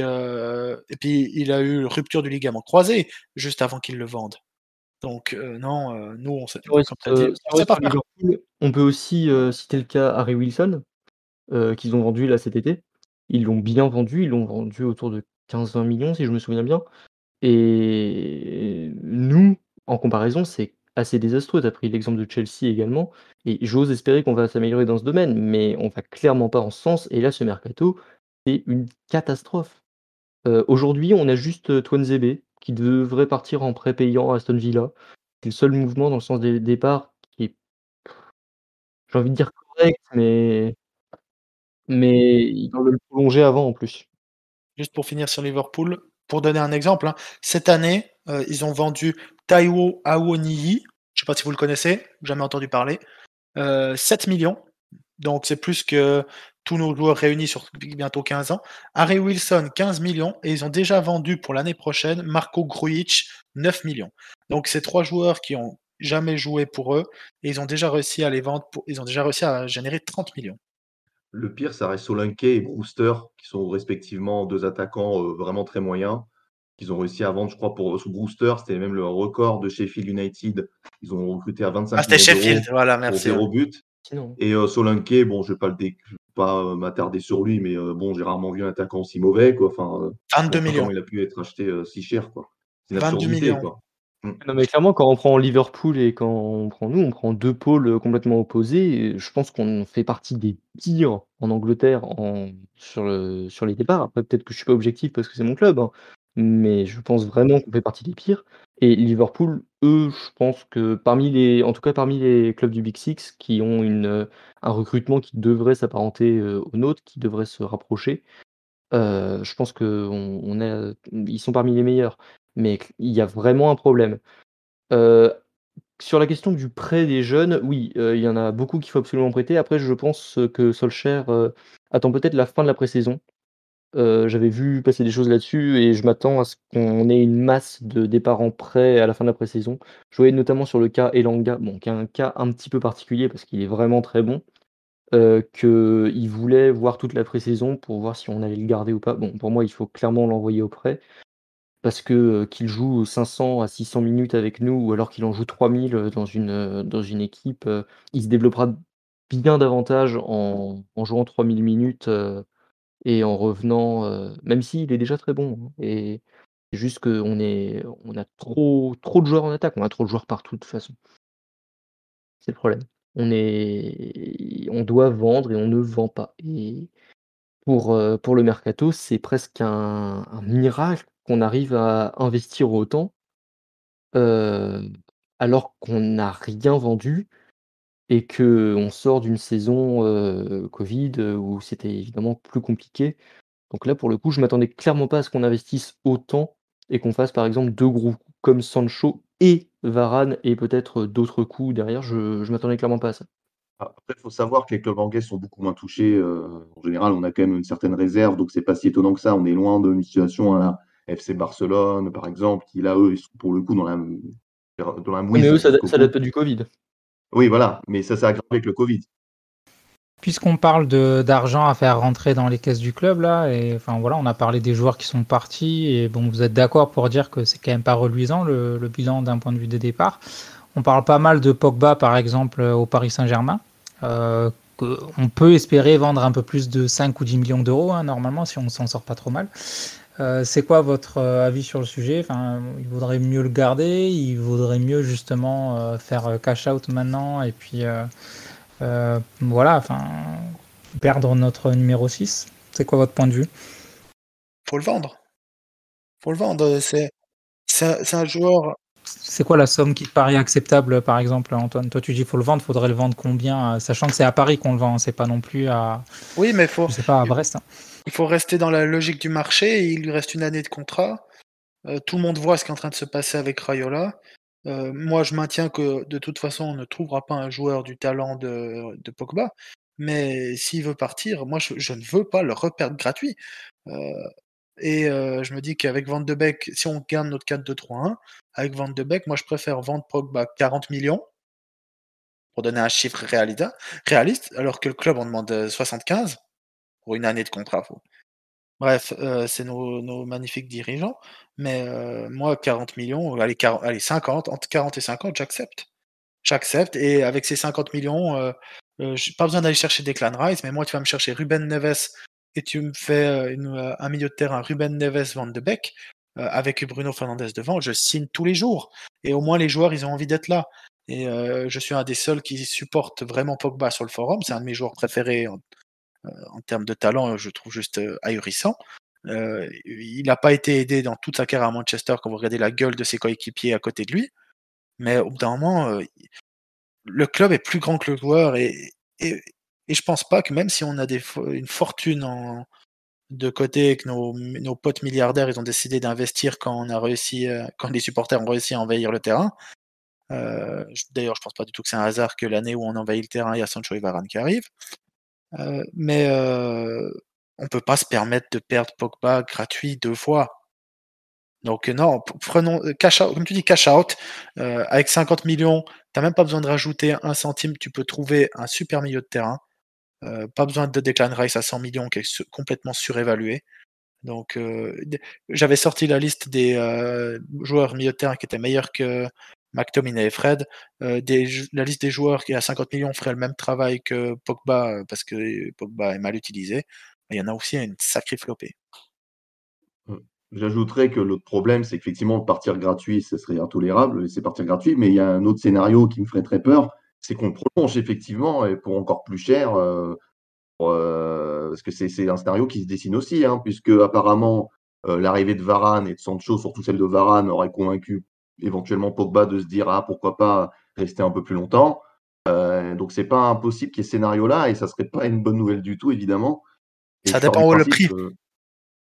Speaker 2: il a eu rupture du ligament croisé juste avant qu'ils le vendent. Donc non, nous,
Speaker 4: Si on reste,
Speaker 2: comme tu as dit,
Speaker 4: si
Speaker 2: on
Speaker 4: on
Speaker 2: sait
Speaker 4: reste
Speaker 2: pas
Speaker 4: sur
Speaker 2: faire.
Speaker 4: Liverpool, on peut aussi, citer le cas Harry Wilson, qu'ils ont vendu là cet été. Ils l'ont bien vendu, ils l'ont vendu autour de 15-20 millions si je me souviens bien. Et nous, en comparaison, c'est assez désastreux. Tu as pris l'exemple de Chelsea également et j'ose espérer qu'on va s'améliorer dans ce domaine, mais on va clairement pas en ce sens et là, ce mercato, c'est une catastrophe. Aujourd'hui, on a juste, Tuanzebe qui devrait partir en prêt payant à Aston Villa. C'est le seul mouvement dans le sens des départs qui est, j'ai envie de dire correct, mais ils veulent le prolonger avant en plus.
Speaker 2: Juste pour finir sur Liverpool, pour donner un exemple, hein, cette année, ils ont vendu Taiwo Awoniyi, je sais pas si vous le connaissez, jamais entendu parler, 7 millions. Donc c'est plus que tous nos joueurs réunis sur bientôt 15 ans. Harry Wilson, 15 millions. Et ils ont déjà vendu pour l'année prochaine Marco Grujic, 9 millions. Donc c'est 3 joueurs qui ont jamais joué pour eux. Et ils ont déjà réussi à les vendre. Ils ont déjà réussi à générer 30 millions.
Speaker 3: Le pire, ça reste Solanke et Brewster, qui sont respectivement 2 attaquants vraiment très moyens, qu'ils ont réussi à vendre, je crois, pour Brewster, c'était même le record de Sheffield United. Ils ont recruté à
Speaker 2: Ah,
Speaker 3: 25
Speaker 2: c'était
Speaker 3: millions
Speaker 2: Sheffield.
Speaker 3: d'euros
Speaker 2: Voilà,
Speaker 3: pour
Speaker 2: merci. Ouais.
Speaker 3: 0 but.
Speaker 4: Sinon
Speaker 3: Et Solanke, bon, je vais pas m'attarder sur lui, mais bon, j'ai rarement vu un attaquant aussi mauvais, quoi. Enfin, je
Speaker 2: 22
Speaker 3: vois pas
Speaker 2: millions.
Speaker 3: comment il a pu être acheté si cher, quoi. C'est une
Speaker 2: 22
Speaker 3: absurdité,
Speaker 2: millions.
Speaker 3: quoi. Mm.
Speaker 4: non, mais clairement, quand on prend Liverpool et quand on prend nous, on prend 2 pôles, complètement opposés et je pense qu'on fait partie des pires en Angleterre sur les départs. Après peut-être que je suis pas objectif parce que c'est mon club, hein, mais je pense vraiment qu'on fait partie des pires et Liverpool, eux, je pense que en tout cas parmi les clubs du Big Six qui ont un recrutement qui devrait s'apparenter, au nôtre, qui devrait se rapprocher, je pense ils sont parmi les meilleurs. Mais il y a vraiment un problème. Heu, sur la question du prêt des jeunes, oui, il y en a beaucoup qu'il faut absolument prêter. Après, je pense que Solskjaer, attend peut-être la fin de la pré-saison. J'avais vu passer des choses là-dessus et je m'attends à ce qu'on ait une masse de départs en prêt à la fin de la pré-saison. Je voyais notamment sur le cas Elanga, bon, qui est un cas un petit peu particulier parce qu'il est vraiment très bon, qu'il voulait voir toute la pré-saison pour voir si on allait le garder ou pas. Bon, pour moi, il faut clairement l'envoyer au prêt parce que, qu'il joue 500 à 600 minutes avec nous ou alors qu'il en joue 3000, dans une équipe, il se développera bien davantage en jouant 3000 minutes, et en revenant, même s'il est déjà très bon, hein, et c'est juste on a trop de joueurs en attaque, on a trop de joueurs partout de toute façon. C'est le problème. On doit vendre et on ne vend pas et pour le mercato, c'est presque un miracle qu'on arrive à investir autant, heu, alors qu'on n'a rien vendu et qu'on sort d'une saison, covid, où c'était évidemment plus compliqué. Donc là, pour le coup, je m'attendais clairement pas à ce qu'on investisse autant et qu'on fasse, par exemple, 2 gros coups comme Sancho et Varane et peut-être, d'autres coups derrière. Je m'attendais clairement pas à ça.
Speaker 3: Après, il faut savoir que les clubs anglais sont beaucoup moins touchés. En général, on a quand même une certaine réserve, donc c'est pas si étonnant que ça. On est loin d'une situation à la FC Barcelone, par exemple, qui là, eux, ils sont pour le coup dans la
Speaker 4: Mais eux,
Speaker 3: mouise jusqu'au
Speaker 4: ça
Speaker 3: cou.
Speaker 4: date pas du covid.
Speaker 3: Oui, voilà, mais ça s'est aggravé avec le Covid.
Speaker 1: Puisqu'on parle d'argent à faire rentrer dans les caisses du club, là, et enfin voilà, on a parlé des joueurs qui sont partis, et bon, vous êtes d'accord pour dire que c'est quand même pas reluisant le bilan d'un point de vue des départs. On parle pas mal de Pogba, par exemple, au Paris Saint-Germain. On peut espérer vendre un peu plus de 5 ou 10 millions d'euros, hein, normalement, si on s'en sort pas trop mal. C'est quoi votre avis sur le sujet? Enfin, il vaudrait mieux le garder, il vaudrait mieux justement faire cash out maintenant, et puis voilà, enfin, perdre notre numéro 6. C'est quoi votre point de vue?
Speaker 2: Faut le vendre. Faut le vendre. C'est un joueur.
Speaker 1: C'est quoi la somme qui te paraît acceptable, par exemple, Antoine? Toi, tu dis qu'il faut le vendre, faudrait le vendre combien? Sachant que c'est à Paris qu'on le vend, c'est pas non plus à,
Speaker 2: Oui, mais
Speaker 1: je sais pas, à Brest, hein.
Speaker 2: il faut rester dans la logique du marché. Il lui reste une année de contrat. Tout le monde voit ce qui est en train de se passer avec Raiola. Moi, je maintiens que de toute façon, on ne trouvera pas un joueur du talent de Pogba. Mais s'il veut partir, moi, je ne veux pas le reperdre gratuit. Euh, je me dis qu'avec Van de Beek, si on gagne notre 4-2-3-1, avec Van de Beek, moi, je préfère vendre Pogba 40 millions pour donner un chiffre réaliste, alors que le club en demande 75 pour une année de contrat. Bref, c'est nos magnifiques dirigeants, mais moi 40 millions, allez 50, entre 40 et 50, j'accepte. J'accepte et avec ces 50 millions, j'ai pas besoin d'aller chercher Declan Rice, mais moi tu vas me chercher Ruben Neves et tu me fais, un milieu de terrain Ruben Neves, Van de Beek, avec Bruno Fernandes devant, je signe tous les jours et au moins les joueurs, ils ont envie d'être là et je suis un des seuls qui supporte vraiment Pogba sur le forum, c'est un de mes joueurs préférés en termes de talent, je trouve juste ahurissant. Il n'a pas été aidé dans toute sa carrière à Manchester quand vous regardez la gueule de ses coéquipiers à côté de lui. Mais au bout d'un moment, le club est plus grand que le joueur et, et je pense pas que même si on a une fortune de côté et que nos potes milliardaires ils ont décidé d'investir quand on a réussi, quand les supporters ont réussi à envahir le terrain. D'ailleurs, je pense pas du tout que c'est un hasard que l'année où on envahit le terrain, il y a Sancho et Varane qui arrivent. Mais on peut pas se permettre de perdre Pogba gratuit 2 fois. Donc non, prenons cash out, comme tu dis cash out, avec 50 millions, tu même pas besoin de rajouter 1 centime, tu peux trouver un super milieu de terrain. Pas besoin de Declan Rice à 100 millions qui est complètement surévalué. Donc j'avais sorti la liste des, joueurs milieu de terrain qui étaient meilleurs que McTominay et Fred. La liste des joueurs qui à 50 millions feraient le même travail que Pogba, parce que Pogba est mal utilisé. Il y en a aussi une sacrée flopée.
Speaker 3: Mmh. J'ajouterais que l'autre problème, c'est qu'effectivement, partir gratuit, ce serait intolérable, laisser partir gratuit. Mais il y a un autre scénario qui me ferait très peur, c'est qu'on le prolonge effectivement et pour encore plus cher, parce que c'est un scénario qui se dessine aussi, hein, puisque apparemment, l'arrivée de Varane et de Sancho, surtout celle de Varane, aurait convaincu éventuellement Pogba de se dire: «Ah, pourquoi pas rester un peu plus longtemps?» Donc c'est pas impossible qu'il y ait ce scénario-là et ça serait pas une bonne nouvelle du tout évidemment et
Speaker 2: Ça
Speaker 3: je pars du
Speaker 2: dépend où le
Speaker 3: principe
Speaker 2: prix.
Speaker 3: que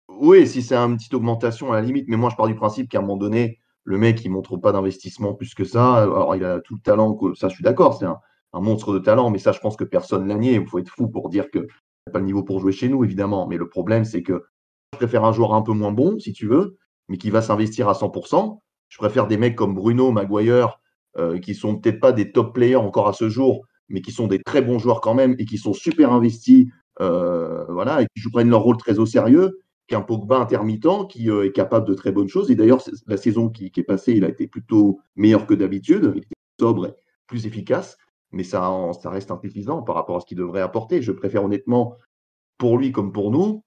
Speaker 3: oui, si c'est une petite augmentation à la limite, mais moi je pars du principe qu'à un moment donné, Le mec, il montre pas d'investissement plus que ça. Alors, il a tout le talent, ça, je suis d'accord, c'est un monstre de talent, mais ça, je pense que personne l'a nié. Il faut être fou pour dire qu'il n'a pas le niveau pour jouer chez nous, évidemment. Mais le problème, c'est que je préfère un joueur un peu moins bon, si tu veux, mais qui va s'investir à 100%. Je préfère des mecs comme Bruno, Maguire, qui sont peut-être pas des top players encore à ce jour, mais qui sont des très bons joueurs quand même et qui sont super investis, voilà, et qui prennent leur rôle très au sérieux, qu'un Pogba intermittent qui est capable de très bonnes choses. Et d'ailleurs, la saison qui est passée, il a été plutôt meilleur que d'habitude. Il était sobre et plus efficace, mais ça reste insuffisant par rapport à ce qu'il devrait apporter. Je préfère honnêtement, pour lui comme pour nous,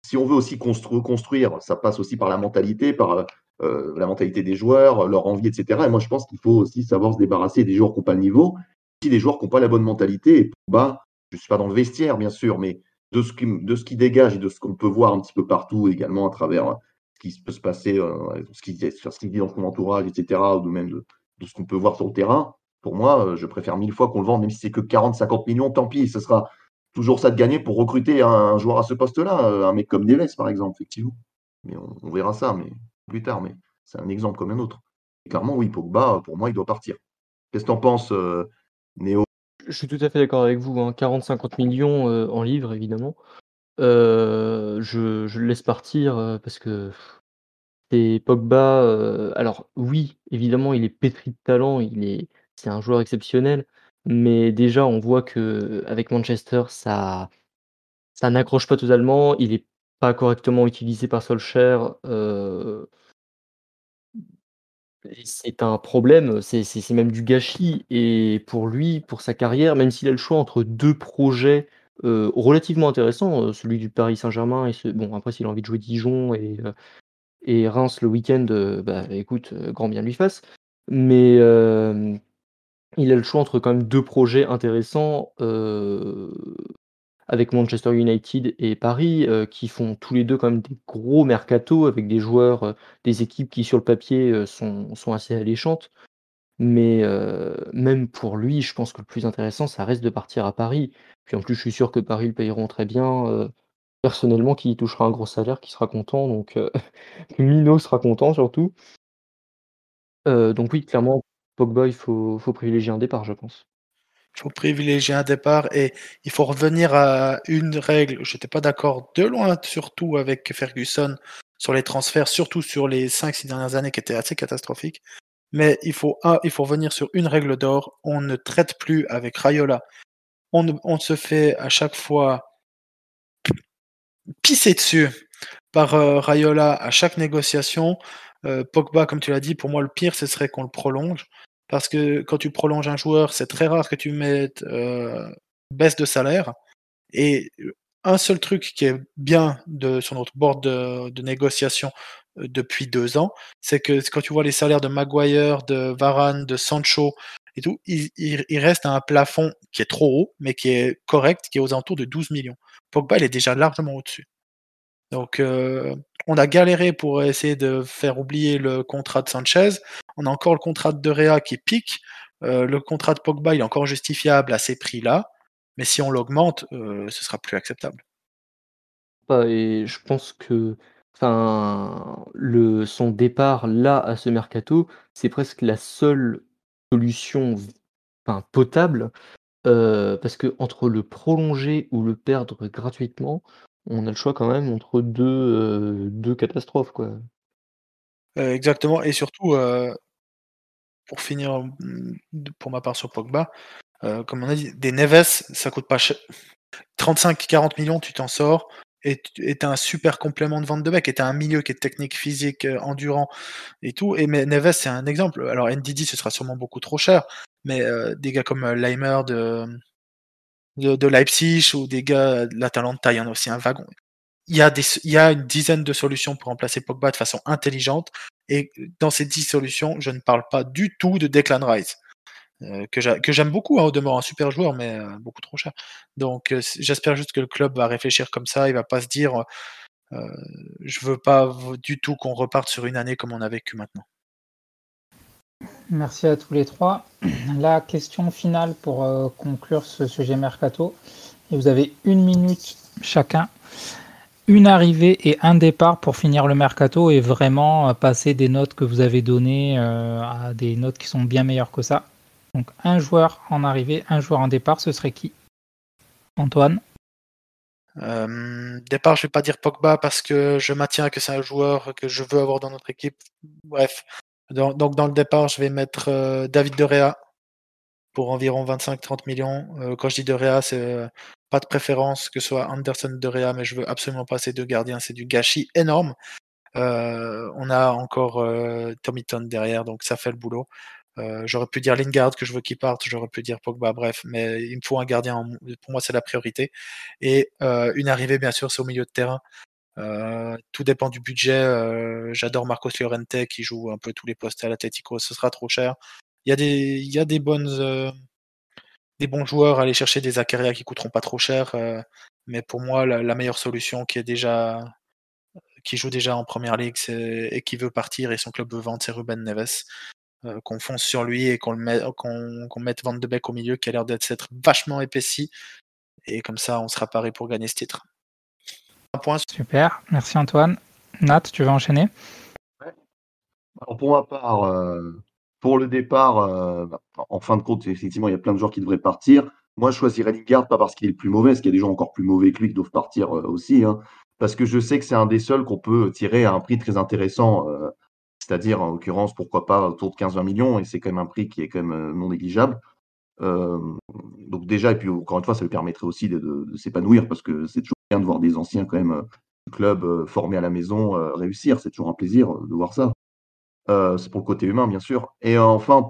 Speaker 3: si on veut aussi construire, ça passe aussi par la mentalité, par la mentalité des joueurs, leur envie, etc. Et moi, je pense qu'il faut aussi savoir se débarrasser des joueurs qui n'ont pas le niveau, aussi des joueurs qui n'ont pas la bonne mentalité. Et Pogba, je ne suis pas dans le vestiaire, bien sûr, mais de ce qui dégage et de ce qu'on peut voir un petit peu partout également à travers ce qui peut se passer, ce qu'il dit dans son entourage, etc., ou même de ce qu'on peut voir sur le terrain, pour moi, je préfère 1000 fois qu'on le vende, même si c'est que 40-50 millions, tant pis, ce sera toujours ça de gagner pour recruter un joueur à ce poste-là, un mec comme Neves, par exemple, effectivement. Mais on verra ça mais plus tard, mais c'est un exemple comme un autre. Et clairement, oui, Pogba, pour moi, il doit partir. Qu'est-ce que tu en penses, Néo?
Speaker 4: Je suis tout à fait d'accord avec vous, hein, 40-50 millions en livres, évidemment. Je le laisse partir, parce que c'est Pogba, alors oui, évidemment, il est pétri de talent, c'est un joueur exceptionnel, mais déjà, on voit qu'avec Manchester, ça n'accroche pas totalement. Il est pas correctement utilisé par Solskjaer, et c'est un problème, c'est même du gâchis et pour lui, pour sa carrière, même s'il a le choix entre 2 projets, relativement intéressants, celui du Paris Saint-Germain et bon, après s'il a envie de jouer Dijon et Reims le week-end, bah, écoute, grand bien lui fasse. Mais, il a le choix entre quand même 2 projets intéressants, avec Manchester United et Paris, qui font tous les 2 quand même des gros mercatos avec des joueurs, des équipes qui sur le papier, sont assez alléchantes. Mais, même pour lui, je pense que le plus intéressant, ça reste de partir à Paris. Puis en plus, je suis sûr que Paris le payeront très bien, personnellement, qui touchera un gros salaire, qui sera content donc, Mino sera content surtout. Donc oui, clairement, Pogba, il faut privilégier un départ, je pense.
Speaker 2: Il faut privilégier un départ et il faut revenir à une règle. Je n'étais pas d'accord de loin, surtout avec Ferguson, sur les transferts, surtout sur les 5-6 dernières années qui étaient assez catastrophiques. Mais il faut revenir sur une règle d'or. On ne traite plus avec Raiola. On se fait à chaque fois pisser dessus par Raiola à chaque négociation. Pogba, comme tu l'as dit, pour moi, le pire, ce serait qu'on le prolonge. Parce que quand tu prolonges un joueur, c'est très rare que tu mettes baisse de salaire. Et un seul truc qui est bien sur notre board de négociation depuis 2 ans, c'est que quand tu vois les salaires de Maguire, de Varane, de Sancho et tout, il reste à un plafond qui est trop haut, mais qui est correct, qui est aux alentours de 12 millions. Pogba, il est déjà largement au-dessus. Donc, on a galéré pour essayer de faire oublier le contrat de Sanchez. On a encore le contrat de Rea qui pique. Le contrat de Pogba, il est encore justifiable à ces prix-là. Mais si on l'augmente, ce sera plus acceptable.
Speaker 4: Pas et je pense que, enfin, son départ là, à ce mercato, c'est presque la seule solution enfin potable, parce que entre le prolonger ou le perdre gratuitement, on a le choix quand même entre 2 catastrophes, quoi.
Speaker 2: Exactement et surtout, pour finir, pour ma part sur Pogba, comme on a dit, des Neves, ça coûte pas cher. 35-40 millions, tu t'en sors et tu un super complément de vente de mec et tu un milieu qui est technique, physique, endurant et tout. Et mais Neves, c'est un exemple. Alors NDD, ce sera sûrement beaucoup trop cher, mais des gars comme Leimer de Leipzig ou des gars de l'Atalanta, il y en a aussi un wagon. Il y a une dizaine de solutions pour remplacer Pogba de façon intelligente. Et dans ces 10 solutions, je ne parle pas du tout de Declan Rice, que j'aime beaucoup, hein, au demeurant un super joueur, mais beaucoup trop cher. Donc j'espère juste que le club va réfléchir comme ça, il va pas se dire je veux pas du tout qu'on reparte sur une année comme on a vécu maintenant.
Speaker 1: Merci à tous les trois. La question finale pour conclure ce sujet mercato. Et vous avez 1 minute chacun. une arrivée et un départ pour finir le mercato et vraiment passer des notes que vous avez données à des notes qui sont bien meilleures que ça. Donc un joueur en arrivée, un joueur en départ, ce serait qui? Antoine?
Speaker 2: Départ, je vais pas dire Pogba parce que je maintiens que c'est un joueur que je veux avoir dans notre équipe. Bref. Donc dans le départ, je vais mettre David De Gea pour environ 25-30 millions. Quand je dis De Gea, c'est pas de préférence que ce soit Anderson De Gea, mais je veux absolument pas ces deux gardiens. C'est du gâchis énorme. On a encore Tomiton derrière, donc ça fait le boulot. J'aurais pu dire Lingard que je veux qu'il parte, j'aurais pu dire Pogba, bref, mais il me faut un gardien. Pour moi, c'est la priorité. Et une arrivée, bien sûr, c'est au milieu de terrain. Tout dépend du budget. J'adore Marcos Llorente qui joue un peu tous les postes à l'Atlético. Ce sera trop cher. Il y a des bons joueurs à aller chercher, des Zakaria qui coûteront pas trop cher. Mais pour moi, la meilleure solution qui joue déjà en première ligue et qui veut partir et son club veut vendre, c'est Ruben Neves. Qu'on fonce sur lui et qu'on mette Van de Beek au milieu qui a l'air s'être vachement épaissi. Et comme ça, on sera paré pour gagner ce titre. Un point.
Speaker 1: Super, merci Antoine. Nat, tu veux enchaîner?
Speaker 3: Alors pour ma part, pour le départ, en fin de compte, effectivement, il y a plein de joueurs qui devraient partir. Moi, je choisirais Lingard, pas parce qu'il est le plus mauvais, parce qu'il y a des gens encore plus mauvais que lui qui doivent partir aussi, hein, parce que je sais que c'est un des seuls qu'on peut tirer à un prix très intéressant, c'est-à-dire, en l'occurrence, pourquoi pas autour de 15-20 millions, et c'est quand même un prix qui est quand même non négligeable. Donc déjà, et puis encore une fois, ça lui permettrait aussi de s'épanouir, parce que c'est toujours bien de voir des anciens quand même du club formés à la maison réussir. C'est toujours un plaisir de voir ça. C'est pour le côté humain, bien sûr. Et enfin,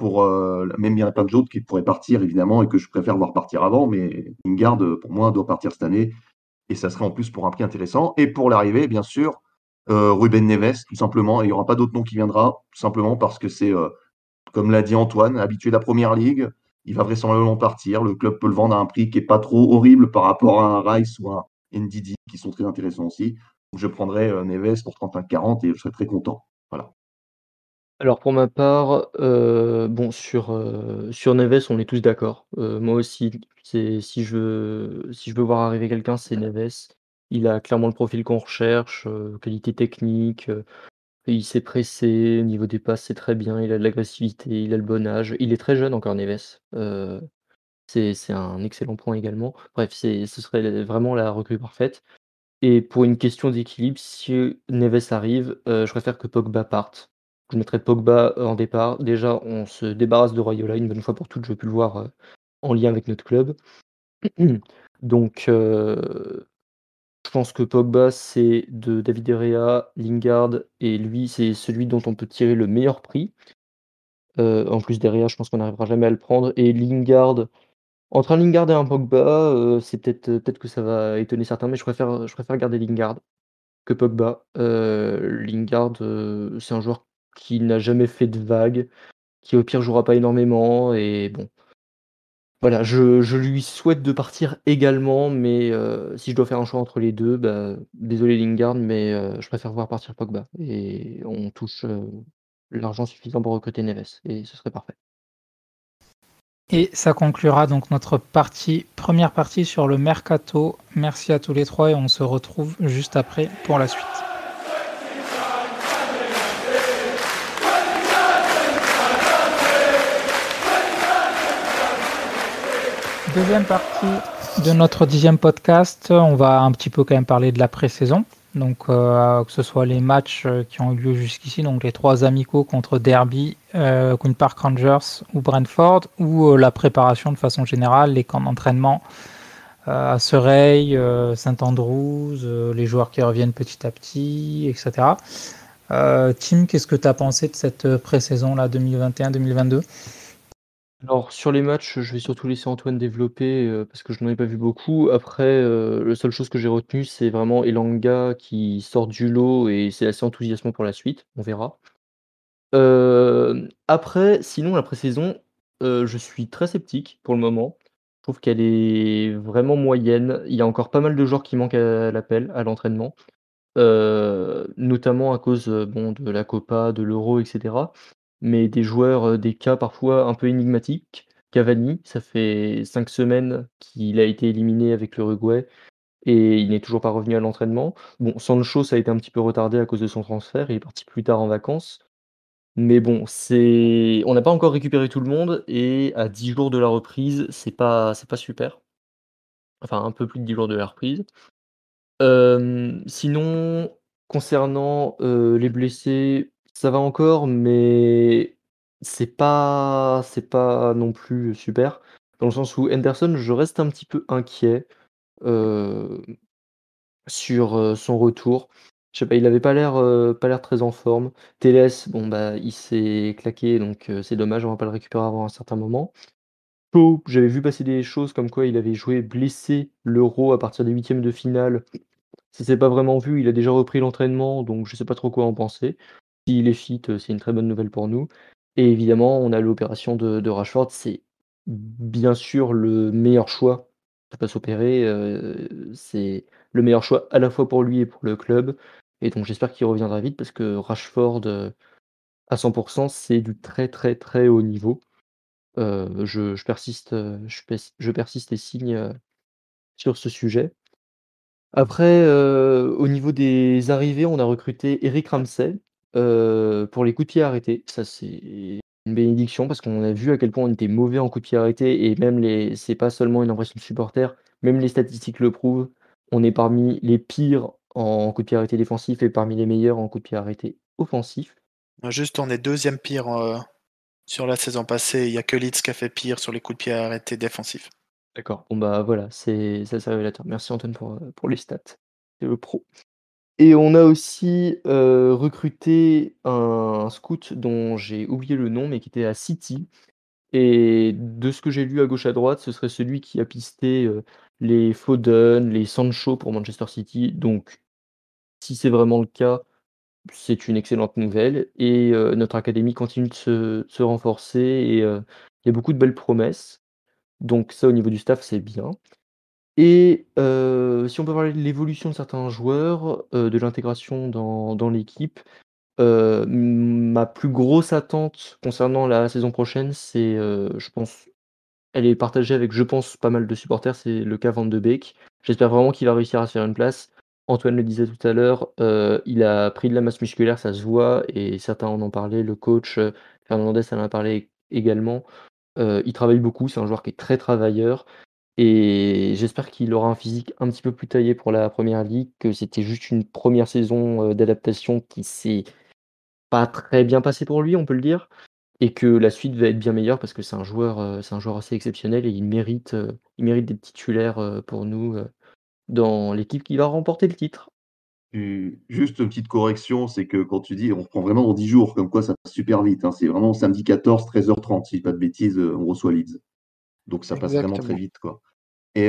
Speaker 3: même il y en a plein d'autres qui pourraient partir, évidemment, et que je préfère voir partir avant, mais Lingard, pour moi, doit partir cette année, et ça serait en plus pour un prix intéressant. Et pour l'arrivée, bien sûr, Ruben Neves, tout simplement, et il n'y aura pas d'autre nom qui viendra, tout simplement parce que c'est, comme l'a dit Antoine, habitué de la Première Ligue, il va vraisemblablement partir. Le club peut le vendre à un prix qui n'est pas trop horrible par rapport à un Rice ou un Ndidi, qui sont très intéressants aussi. Donc je prendrais Neves pour 35-40 et je serais très content. Voilà.
Speaker 4: Alors pour ma part, bon sur Neves, on est tous d'accord. Moi aussi, c'est si je veux voir arriver quelqu'un, c'est Neves. Il a clairement le profil qu'on recherche, qualité technique, il sait presser, au niveau des passes, c'est très bien, il a de l'agressivité, il a le bon âge. Il est très jeune encore Neves, c'est un excellent point également. Bref, ce serait vraiment la recrue parfaite et pour une question d'équilibre, si Neves arrive, je préfère que Pogba parte. Je mettrais Pogba en départ. Déjà, on se débarrasse de Raiola une bonne fois pour toutes, je veux plus le voir, en lien avec notre club. Donc, je pense que Pogba, c'est de David De Gea, Lingard et lui, c'est celui dont on peut tirer le meilleur prix. En plus, De Gea, je pense qu'on n'arrivera jamais à le prendre et Lingard, entre un Lingard et un Pogba, c'est peut-être que ça va étonner certains, mais je préfère garder Lingard que Pogba. Lingard, c'est un joueur qui n'a jamais fait de vagues, qui au pire jouera pas énormément et bon, voilà, je lui souhaite de partir également, mais si je dois faire un choix entre les 2, bah, désolé Lingard, mais je préfère voir partir Pogba et on touche, l'argent suffisant pour recruter Neves et ce serait parfait.
Speaker 1: Et ça conclura donc notre première partie sur le mercato. Merci à tous les trois et on se retrouve juste après pour la suite. Deuxième partie de notre 10e podcast, on va un petit peu quand même parler de la pré-saison. Donc que ce soit les matchs qui ont eu lieu jusqu'ici, donc les 3 amicaux contre Derby, Queen Park Rangers ou Brentford, ou la préparation de façon générale, les camps d'entraînement à Surrey, Saint-Andrews, les joueurs qui reviennent petit à petit, etc. Tim, qu'est-ce que tu as pensé de cette pré-saison là 2021-2022?
Speaker 4: Alors sur les matchs, je vais surtout laisser Antoine développer, parce que je n'en ai pas vu beaucoup. Après, la seule chose que j'ai retenue, c'est vraiment Elanga qui sort du lot et c'est assez enthousiasmant pour la suite, on verra. Après, sinon la pré-saison, je suis très sceptique pour le moment. Je trouve qu'elle est vraiment moyenne. Il y a encore pas mal de joueurs qui manquent à l'appel, à l'entraînement, notamment à cause, bon, de la Copa, de l'Euro et cetera. Mais des joueurs, des cas parfois un peu énigmatiques. Cavani, ça fait 5 semaines qu'il a été éliminé avec l'Uruguay. et il n'est toujours pas revenu à l'entraînement. Bon, Sancho, ça a été un petit peu retardé à cause de son transfert, il est parti plus tard en vacances. Mais bon, on n'a pas encore récupéré tout le monde et à 10 jours de la reprise, c'est pas super. Enfin, un peu plus de 10 jours de la reprise. Sinon, concernant, les blessés, ça va encore, mais c'est pas non plus super. Dans le sens où Henderson, je reste un petit peu inquiet, heu, sur, son retour. Je sais pas, il avait pas l'air très en forme. Telles, bon, bah, il s'est claqué donc c'est dommage, on va pas le récupérer avant un certain moment. Shaw, j'avais vu passer des choses comme quoi il avait joué blessé l'Euro à partir des huitièmes de finale. Ça s'est pas vraiment vu, il a déjà repris l'entraînement, donc je sais pas trop quoi en penser. S'il est fit, c'est une très bonne nouvelle pour nous et évidemment, on a l'opération de Rashford. C'est bien sûr le meilleur choix de pas s'opérer, c'est le meilleur choix à la fois pour lui et pour le club et donc j'espère qu'il reviendra vite parce que Rashford, à 100 c'est du très, très, très haut niveau. Je persiste, je persiste et signe, sur ce sujet. Après, au niveau des arrivées, on a recruté Eric Ramsay, pour les coups de pied arrêtés. Ça, c'est une bénédiction parce qu'on a vu à quel point on était mauvais en coups de pied arrêtés et même c'est pas seulement une impression de supporter, même les statistiques le prouvent. On est parmi les pires en coups de pied arrêtés défensifs et parmi les meilleurs en coups de pied arrêtés offensifs.
Speaker 2: Juste, on est deuxième pire sur la saison passée. Il n'y a que Leeds qui a fait pire sur les coups de pied arrêtés défensifs.
Speaker 4: D'accord. Bon, bah, voilà, c'est révélateur. Merci Antoine pour les stats. C'est le pro. Et on a aussi, recruté un scout dont j'ai oublié le nom, mais qui était à City et de ce que j'ai lu à gauche à droite, ce serait celui qui a pisté, les Foden, les Sancho pour Manchester City. Donc si c'est vraiment le cas, c'est une excellente nouvelle et notre académie continue de se renforcer et il y a beaucoup de belles promesses. Donc ça, au niveau du staff, c'est bien. Et si on peut parler de l'évolution de certains joueurs, de l'intégration dans l'équipe, ma plus grosse attente concernant la saison prochaine, c'est, je pense elle est partagée avec, je pense, pas mal de supporters, c'est le cas Van de Beek. J'espère vraiment qu'il va réussir à se faire une place. Antoine le disait tout à l'heure, il a pris de la masse musculaire, ça se voit et certains en ont parlé. Le coach, Fernandez en a parlé également. Il travaille beaucoup, c'est un joueur qui est très travailleur et j'espère qu'il aura un physique un petit peu plus taillé pour la première ligue, que c'était juste une première saison, d'adaptation qui s'est pas très bien passée pour lui, on peut le dire, et que la suite va être bien meilleure parce que c'est un joueur assez exceptionnel et il mérite d'être titulaire, pour nous, dans l'équipe qui va remporter le titre.
Speaker 3: Juste une petite correction, c'est que quand tu dis on reprend vraiment dans 10 jours, comme quoi ça passe super vite, hein. C'est vraiment samedi 14, 13h30, si je dis pas de bêtises, on reçoit Leeds. Donc ça passe vraiment très
Speaker 2: Exactement.
Speaker 3: vite, quoi. Et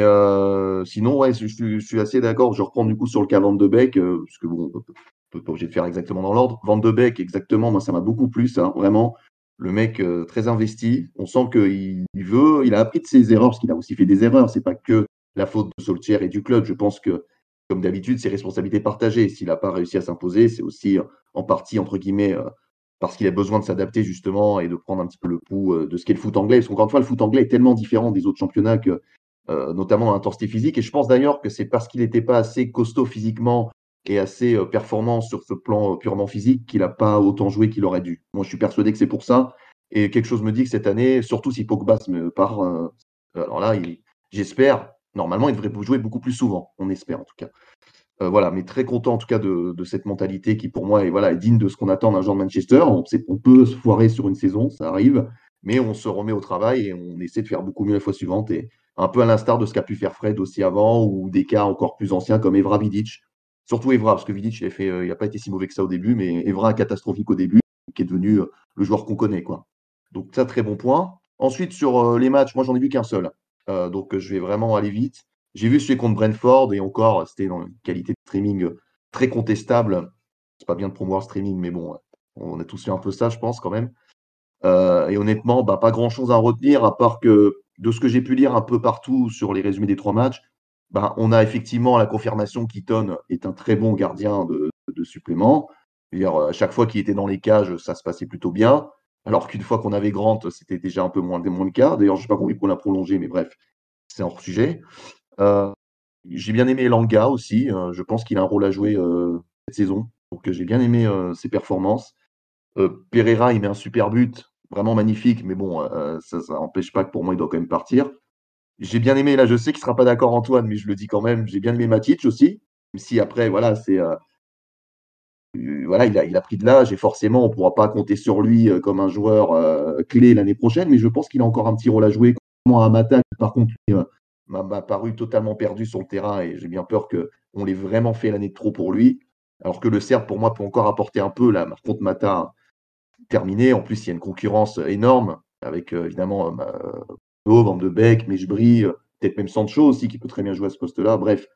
Speaker 3: sinon, ouais, je suis assez d'accord. Je reprends du coup sur le cas Van de Beek, parce que bon, on peut pas obligé de faire exactement dans l'ordre. Van de Beek, exactement, moi ça m'a beaucoup plu, ça, vraiment. Le mec très investi. On sent qu'il veut, il a appris de ses erreurs, parce qu'il a aussi fait des erreurs. C'est pas que la faute de Solskjaer et du club. Je pense que, comme d'habitude, c'est responsabilité partagée. S'il n'a pas réussi à s'imposer, c'est aussi en partie, entre guillemets, parce qu'il a besoin de s'adapter justement et de prendre un petit peu le pouls de ce qu'est le foot anglais. Parce qu'encore une fois, le foot anglais est tellement différent des autres championnats que notamment dans l'intensité physique. Et je pense d'ailleurs que c'est parce qu'il n'était pas assez costaud physiquement et assez performant sur ce plan purement physique qu'il n'a pas autant joué qu'il aurait dû. Moi, je suis persuadé que c'est pour ça. Et quelque chose me dit que cette année, surtout si Pogba se me part, alors là, j'espère, normalement, il devrait jouer beaucoup plus souvent. On espère en tout cas. Voilà, mais très content en tout cas de cette mentalité qui pour moi est digne de ce qu'on attend d'un joueur de Manchester. On peut se foirer sur une saison, ça arrive, mais on se remet au travail et on essaie de faire beaucoup mieux la fois suivante. Et un peu à l'instar de ce qu'a pu faire Fred aussi avant, ou des cas encore plus anciens comme Evra Vidic. Surtout Evra, parce que Vidic, il n'a pas été si mauvais que ça au début, mais Evra catastrophique au début, qui est devenu le joueur qu'on connaît, quoi. Donc ça, très bon point. Ensuite, sur les matchs, moi j'en ai vu qu'un seul. Donc je vais vraiment aller vite. J'ai vu celui contre Brentford et encore, c'était dans une qualité de streaming très contestable. C'est pas bien de promouvoir le streaming, mais bon, on a tous fait un peu ça, je pense, quand même. Et honnêtement, bah, pas grand-chose à retenir, à part que de ce que j'ai pu lire un peu partout sur les résumés des 3 matchs, bah, on a effectivement la confirmation qu'Eaton est un très bon gardien de supplément. C'est-à-dire, à chaque fois qu'il était dans les cages, ça se passait plutôt bien. Alors qu'une fois qu'on avait Grant, c'était déjà un peu moins le cas. D'ailleurs, je n'ai pas compris qu'on l'a prolongé, mais bref, c'est hors sujet. Euh, J'ai bien aimé Elanga aussi. Je pense qu'il a un rôle à jouer cette saison. Donc j'ai bien aimé ses performances. Pereira, il met un super but, vraiment magnifique, mais bon, ça n'empêche pas que pour moi, il doit quand même partir. J'ai bien aimé, là, je sais qu'il ne sera pas d'accord, Antoine, mais je le dis quand même, j'ai bien aimé Matic aussi. Même si après, voilà, voilà, il a pris de l'âge et forcément, on ne pourra pas compter sur lui comme un joueur clé l'année prochaine, mais je pense qu'il a encore un petit rôle à jouer. Contrairement à Mata, qui, par contre, lui, m'a paru totalement perdu sur le terrain et j'ai bien peur qu'on l'ait vraiment fait l'année de trop pour lui. Alors que le Serbe, pour moi, peut encore apporter un peu. Là, par contre, Mata, terminé. En plus, il y a une concurrence énorme avec évidemment Van de Beek, Mejbri, peut-être même Sancho aussi qui peut très bien jouer à ce poste-là. Bref,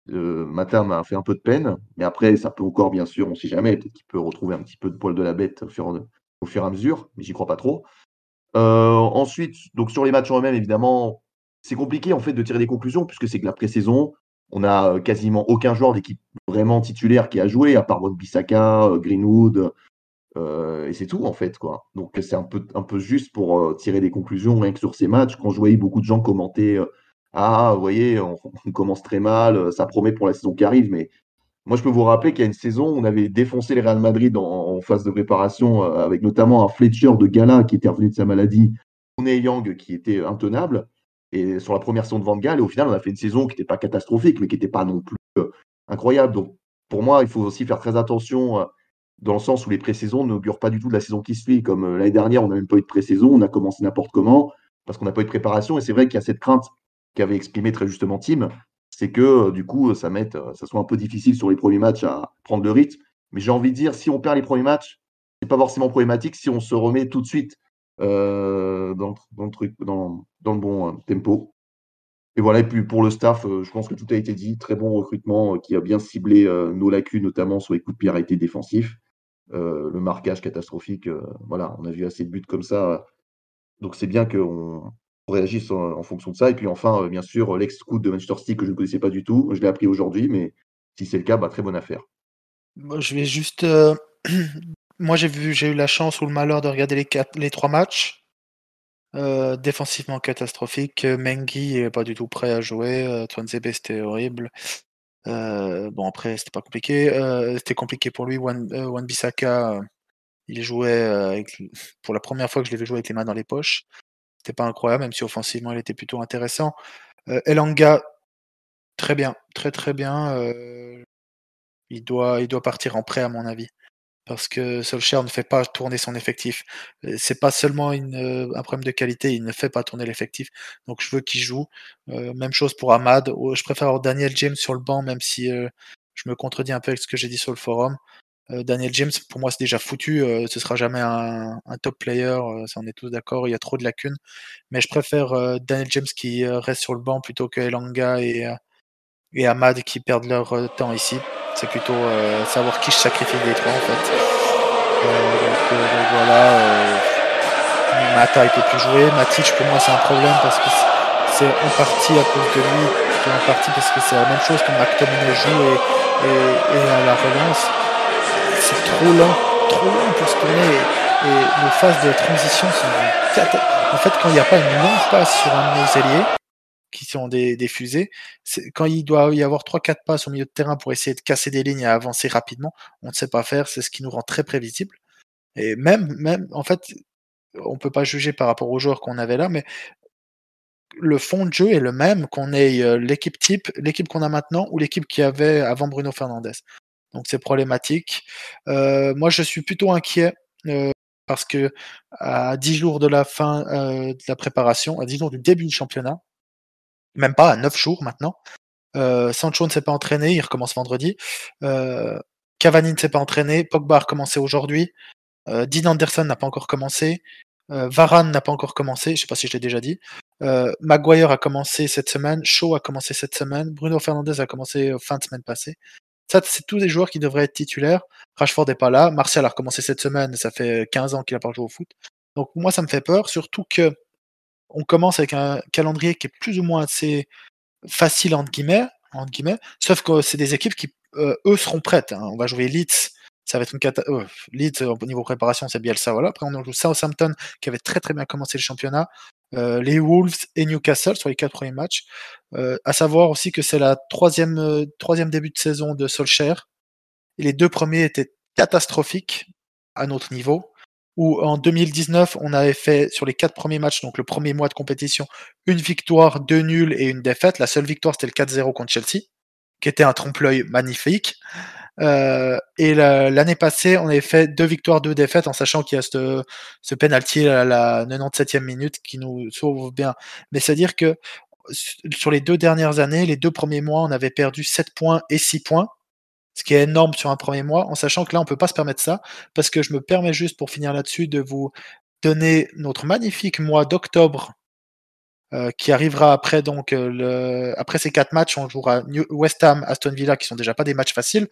Speaker 3: Mata m'a fait un peu de peine, mais après, ça peut encore, bien sûr, on ne sait jamais, peut-être qu'il peut retrouver un petit peu de poil de la bête au fur et à mesure, mais j'y crois pas trop. Ensuite, donc sur les matchs en eux-mêmes, évidemment, c'est compliqué en fait de tirer des conclusions puisque c'est que la pré-saison, on a quasiment aucun joueur d'équipe vraiment titulaire qui a joué, à part Wan-Bissaka, Greenwood, et c'est tout en fait, quoi. Donc c'est un peu juste pour tirer des conclusions rien que sur ces matchs. Quand je voyais beaucoup de gens commenter ah, vous voyez, on commence très mal, ça promet pour la saison qui arrive, mais moi je peux vous rappeler qu'il y a une saison, on avait défoncé le Real Madrid en phase de préparation, avec notamment un Fletcher de gala qui était revenu de sa maladie, Monet Yang qui était intenable, et sur la première saison de Van Gaal, et au final on a fait une saison qui n'était pas catastrophique, mais qui n'était pas non plus incroyable. Donc pour moi, il faut aussi faire très attention dans le sens où les pré-saisons n'augurent pas du tout de la saison qui suit. Comme l'année dernière, on n'a même pas eu de pré-saison, on a commencé n'importe comment parce qu'on n'a pas eu de préparation. Et c'est vrai qu'il y a cette crainte qu'avait exprimée très justement Tim, c'est que du coup, ça soit un peu difficile sur les premiers matchs à prendre le rythme. Mais j'ai envie de dire, si on perd les premiers matchs, c'est pas forcément problématique si on se remet tout de suite dans le bon tempo. Et voilà, et puis pour le staff, je pense que tout a été dit. Très bon recrutement qui a bien ciblé nos lacunes, notamment sur les coups de pied arrêtés défensifs. Le marquage catastrophique, voilà, on a vu assez de buts comme ça. Donc c'est bien qu'on réagisse en fonction de ça. Et puis enfin, bien sûr, l'ex-scout de Manchester City que je ne connaissais pas du tout, je l'ai appris aujourd'hui, mais si c'est le cas, bah, très bonne affaire.
Speaker 2: Moi, je vais juste. Moi, j'ai eu la chance ou le malheur de regarder les 3 matchs. Défensivement catastrophique. Mengi est pas du tout prêt à jouer. Tuanzebe, c'était horrible. Bon, après, c'était pas compliqué. C'était compliqué pour lui. Wan-Bissaka, il jouait pour la première fois que je l'ai vu jouer avec les mains dans les poches. C'était pas incroyable, même si offensivement, il était plutôt intéressant. Elanga, très bien, très très bien. Il doit partir en prêt, à mon avis. Parce que Solskjaer ne fait pas tourner son effectif. C'est pas seulement un problème de qualité, il ne fait pas tourner l'effectif. Donc je veux qu'il joue. Même chose pour Ahmad. Je préfère avoir Daniel James sur le banc, même si je me contredis un peu avec ce que j'ai dit sur le forum. Daniel James, pour moi, c'est déjà foutu. Ce sera jamais un top player. Ça, on est tous d'accord. Il y a trop de lacunes. Mais je préfère Daniel James qui reste sur le banc plutôt que Elanga et Ahmad qui perdent leur temps ici. C'est plutôt savoir qui je sacrifie des trois en fait. Donc voilà. Mata il peut plus jouer. Matic pour moi c'est un problème parce que c'est en partie à cause de lui, et en partie parce que c'est la même chose quand McTominay joue et à la relance. C'est trop lent pour se tourner et nos phases de transition sont en fait quand il n'y a pas une longue passe sur un de nos ailiers qui sont des fusées. Quand il doit y avoir 3-4 passes au milieu de terrain pour essayer de casser des lignes et avancer rapidement, on ne sait pas faire, c'est ce qui nous rend très prévisible. Et même en fait, on ne peut pas juger par rapport aux joueurs qu'on avait là, mais le fond de jeu est le même qu'on ait l'équipe type, l'équipe qu'on a maintenant ou l'équipe qu'il y avait avant Bruno Fernandes. Donc c'est problématique. Moi je suis plutôt inquiet parce que à 10 jours de la fin de la préparation, à 10 jours du début du championnat, même pas, à 9 jours maintenant. Sancho ne s'est pas entraîné, il recommence vendredi. Cavani ne s'est pas entraîné, Pogba a recommencé aujourd'hui. Dean Anderson n'a pas encore commencé. Varane n'a pas encore commencé, je ne sais pas si je l'ai déjà dit. Maguire a commencé cette semaine, Shaw a commencé cette semaine, Bruno Fernandes a commencé fin de semaine passée. Ça, c'est tous des joueurs qui devraient être titulaires. Rashford n'est pas là, Martial a recommencé cette semaine, ça fait 15 ans qu'il n'a pas joué au foot. Donc moi, ça me fait peur, surtout que on commence avec un calendrier qui est plus ou moins assez facile entre guillemets, sauf que c'est des équipes qui, eux, seront prêtes. Hein. On va jouer Leeds, ça va être une Leeds au niveau préparation, c'est Bielsa, voilà. Après, on joue Southampton qui avait très très bien commencé le championnat. les Wolves et Newcastle sur les 4 premiers matchs. À savoir aussi que c'est la troisième début de saison de Solskjaer. Et les 2 premiers étaient catastrophiques à notre niveau. Où en 2019, on avait fait sur les 4 premiers matchs, donc le premier mois de compétition, 1 victoire, 2 nuls et 1 défaite. La seule victoire, c'était le 4-0 contre Chelsea, qui était un trompe-l'œil magnifique. Et l'année passée, on avait fait 2 victoires, 2 défaites, en sachant qu'il y a ce penalty à la 97e minute qui nous sauve bien. Mais c'est-à-dire que sur les 2 dernières années, les 2 premiers mois, on avait perdu 7 points et 6 points, ce qui est énorme sur un premier mois, en sachant que là, on peut pas se permettre ça, parce que je me permets juste, pour finir là-dessus, de vous donner notre magnifique mois d'octobre, qui arrivera après donc après ces 4 matchs. On jouera West Ham, Aston Villa, qui sont déjà pas des matchs faciles.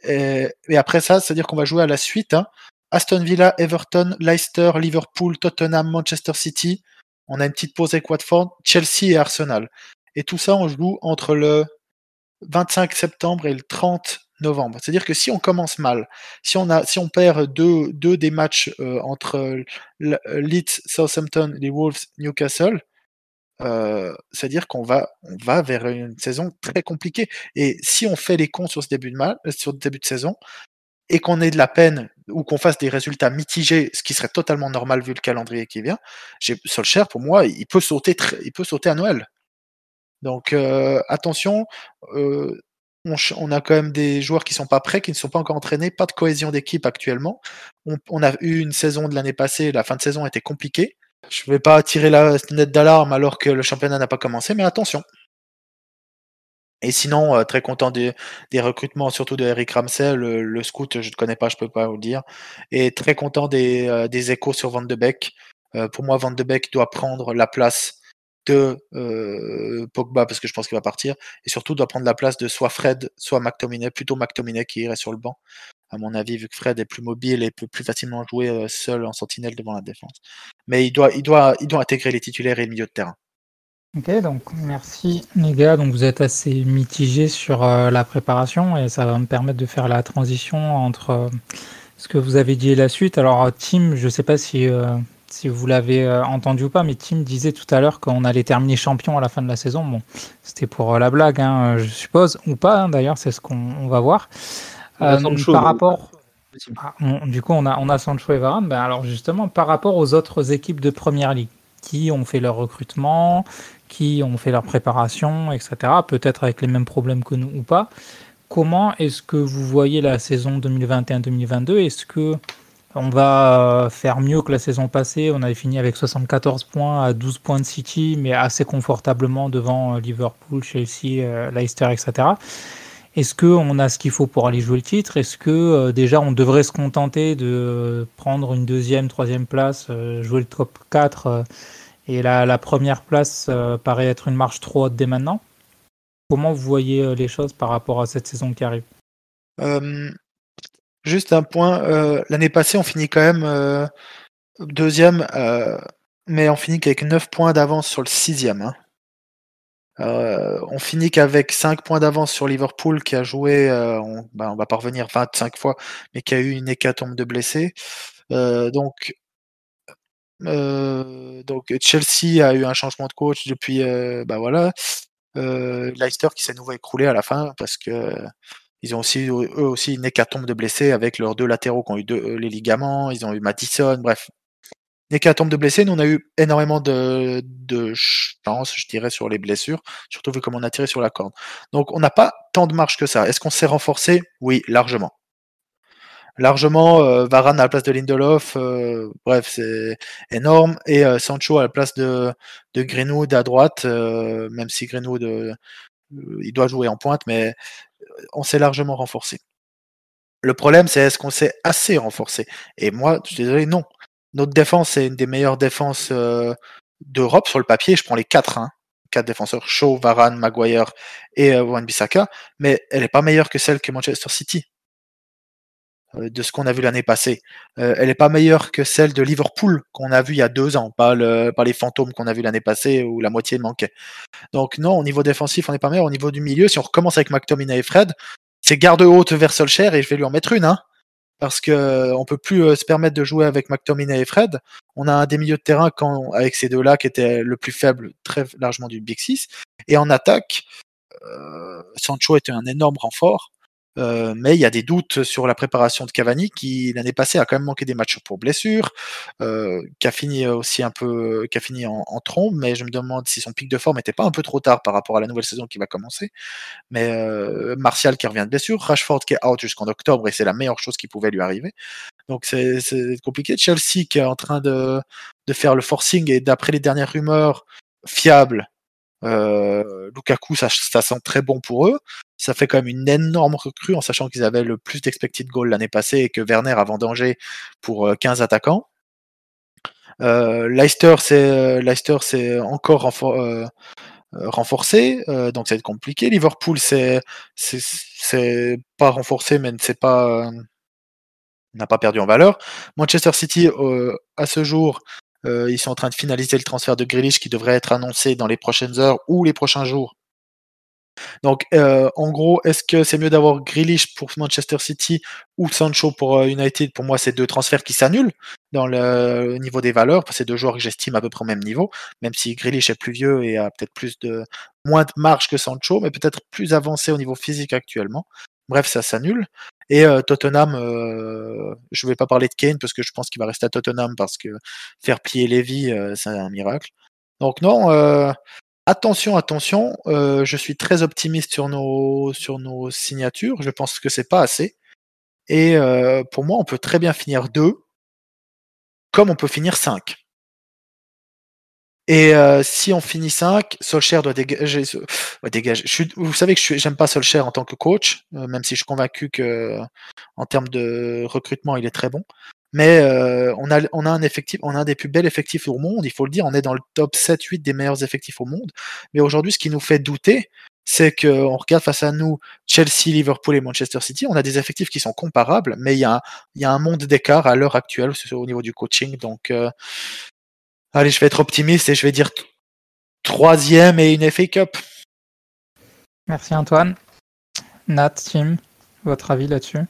Speaker 2: Et après ça, c'est-à-dire qu'on va jouer à la suite, hein. Aston Villa, Everton, Leicester, Liverpool, Tottenham, Manchester City. On a une petite pause avec Watford, Chelsea et Arsenal. Et tout ça, on joue entre le 25 septembre et le 30 novembre. C'est-à-dire que si on commence mal, si on perd deux des matchs entre Leeds, Southampton, les Wolves, Newcastle, c'est-à-dire on va vers une saison très compliquée. Et si on fait les cons sur ce début de saison, et qu'on ait de la peine ou qu'on fasse des résultats mitigés, ce qui serait totalement normal vu le calendrier qui vient, Solskjaer, pour moi, il peut sauter à Noël. Donc attention, on a quand même des joueurs qui sont pas prêts, qui ne sont pas encore entraînés, pas de cohésion d'équipe actuellement. On a eu une saison de l'année passée, la fin de saison était compliquée. Je ne vais pas tirer la sonnette d'alarme alors que le championnat n'a pas commencé, mais attention. Et sinon, très content des recrutements, surtout de Eric Ramsey, le scout, je ne connais pas, je peux pas vous le dire. Et très content des échos sur Van de Beek. Pour moi, Van de Beek doit prendre la place de Pogba, parce que je pense qu'il va partir, et surtout doit prendre la place de soit Fred, soit McTominay, plutôt McTominay qui irait sur le banc, à mon avis, vu que Fred est plus mobile et peut plus facilement jouer seul en sentinelle devant la défense. Mais il doit intégrer les titulaires et le milieu de terrain.
Speaker 1: Ok, donc merci les gars. Donc vous êtes assez mitigés sur la préparation et ça va me permettre de faire la transition entre ce que vous avez dit et la suite. Alors Tim, je sais pas si vous l'avez entendu ou pas, mais Tim disait tout à l'heure qu'on allait terminer champion à la fin de la saison. Bon, c'était pour la blague, hein, je suppose, ou pas. Hein, d'ailleurs, c'est ce qu'on va voir. Par rapport, du coup, on a Sancho et Varane. Ben alors justement, par rapport aux autres équipes de Première Ligue qui ont fait leur recrutement, qui ont fait leur préparation, etc., peut-être avec les mêmes problèmes que nous ou pas, comment est-ce que vous voyez la saison 2021-2022 ? Est-ce que on va faire mieux que la saison passée ? On avait fini avec 74 points à 12 points de City, mais assez confortablement devant Liverpool, Chelsea, Leicester, etc. Est-ce qu'on a ce qu'il faut pour aller jouer le titre ? Est-ce que déjà on devrait se contenter de prendre une deuxième, troisième place, jouer le top 4 et la première place paraît être une marche trop haute dès maintenant ? Comment vous voyez les choses par rapport à cette saison qui arrive ?
Speaker 2: Juste un point, l'année passée on finit quand même deuxième, mais on finit qu'avec 9 points d'avance sur le sixième. Hein. On finit qu'avec 5 points d'avance sur Liverpool qui a joué, on va pas revenir 25 fois, mais qui a eu une hécatombe de blessés. Donc Chelsea a eu un changement de coach depuis, voilà. Leicester qui s'est nouveau écroulé à la fin parce que ils ont eux aussi une hécatombe de blessés avec leurs 2 latéraux qui ont eu les ligaments, ils ont eu Maddison, bref. Une hécatombe de blessés, nous on a eu énormément de chance, je dirais, sur les blessures, surtout vu comme on a tiré sur la corde. Donc on n'a pas tant de marge que ça. Est-ce qu'on s'est renforcé ? Oui, largement. Largement, Varane à la place de Lindelof, bref, c'est énorme. Et Sancho à la place de Greenwood à droite, même si Greenwood, il doit jouer en pointe, mais on s'est largement renforcé. Le problème, c'est est-ce qu'on s'est assez renforcé ? Et moi, je suis désolé, non. Notre défense, c'est une des meilleures défenses d'Europe sur le papier. Je prends les 4, hein. 4 défenseurs, Shaw, Varane, Maguire et Wan-Bissaka, mais elle n'est pas meilleure que celle que Manchester City. De ce qu'on a vu l'année passée. Elle n'est pas meilleure que celle de Liverpool qu'on a vu il y a 2 ans, pas les fantômes qu'on a vu l'année passée où la moitié manquait. Donc non, au niveau défensif, on n'est pas meilleur. Au niveau du milieu, si on recommence avec McTominay et Fred, c'est garde haute vers Solskjaer et je vais lui en mettre une. Hein. parce que on peut plus se permettre de jouer avec McTominay et Fred. On a un des milieux de terrain avec ces deux-là qui était le plus faible très largement du Big Six. Et en attaque, Sancho était un énorme renfort. Mais il y a des doutes sur la préparation de Cavani qui l'année passée a quand même manqué des matchs pour blessure, qui a fini aussi qui a fini en trombe, mais je me demande si son pic de forme n'était pas un peu trop tard par rapport à la nouvelle saison qui va commencer. Mais Martial qui revient de blessure, Rashford qui est out jusqu'en octobre et c'est la meilleure chose qui pouvait lui arriver. Donc c'est compliqué. Chelsea qui est en train de faire le forcing et d'après les dernières rumeurs fiables, Lukaku, ça sent très bon pour eux. Ça fait quand même une énorme recrue en sachant qu'ils avaient le plus d'expected goal l'année passée et que Werner a vendangé pour 15 attaquants. Leicester, c'est encore renforcé, donc ça va être compliqué. Liverpool, c'est pas renforcé, mais c'est pas n'a pas perdu en valeur. Manchester City, à ce jour, ils sont en train de finaliser le transfert de Grealish qui devrait être annoncé dans les prochaines heures ou les prochains jours. Donc, en gros, est-ce que c'est mieux d'avoir Grealish pour Manchester City ou Sancho pour United? Pour moi, c'est deux transferts qui s'annulent dans le niveau des valeurs. C'est deux joueurs que j'estime à peu près au même niveau, même si Grealish est plus vieux et a peut-être moins de marge que Sancho, mais peut-être plus avancé au niveau physique actuellement. Bref, ça s'annule. Et Tottenham, je ne vais pas parler de Kane parce que je pense qu'il va rester à Tottenham parce que faire plier Levy, c'est un miracle. Donc non, attention, je suis très optimiste sur nos signatures. Je pense que c'est pas assez. Et pour moi, on peut très bien finir 2, comme on peut finir 5. Et si on finit 5, Solskjaer doit dégager. Vous savez que j'aime pas Solskjaer en tant que coach, même si je suis convaincu que en termes de recrutement, il est très bon. Mais on a un effectif, on a un des plus bels effectifs au monde, il faut le dire, on est dans le top 7-8 des meilleurs effectifs au monde. Mais aujourd'hui, ce qui nous fait douter, c'est qu'on regarde face à nous Chelsea, Liverpool et Manchester City, on a des effectifs qui sont comparables, mais il y a un monde d'écart à l'heure actuelle au niveau du coaching. Donc, allez, je vais être optimiste et je vais dire 3e et une FA Cup.
Speaker 1: Merci Antoine. Nat, Tim, votre avis là-dessus?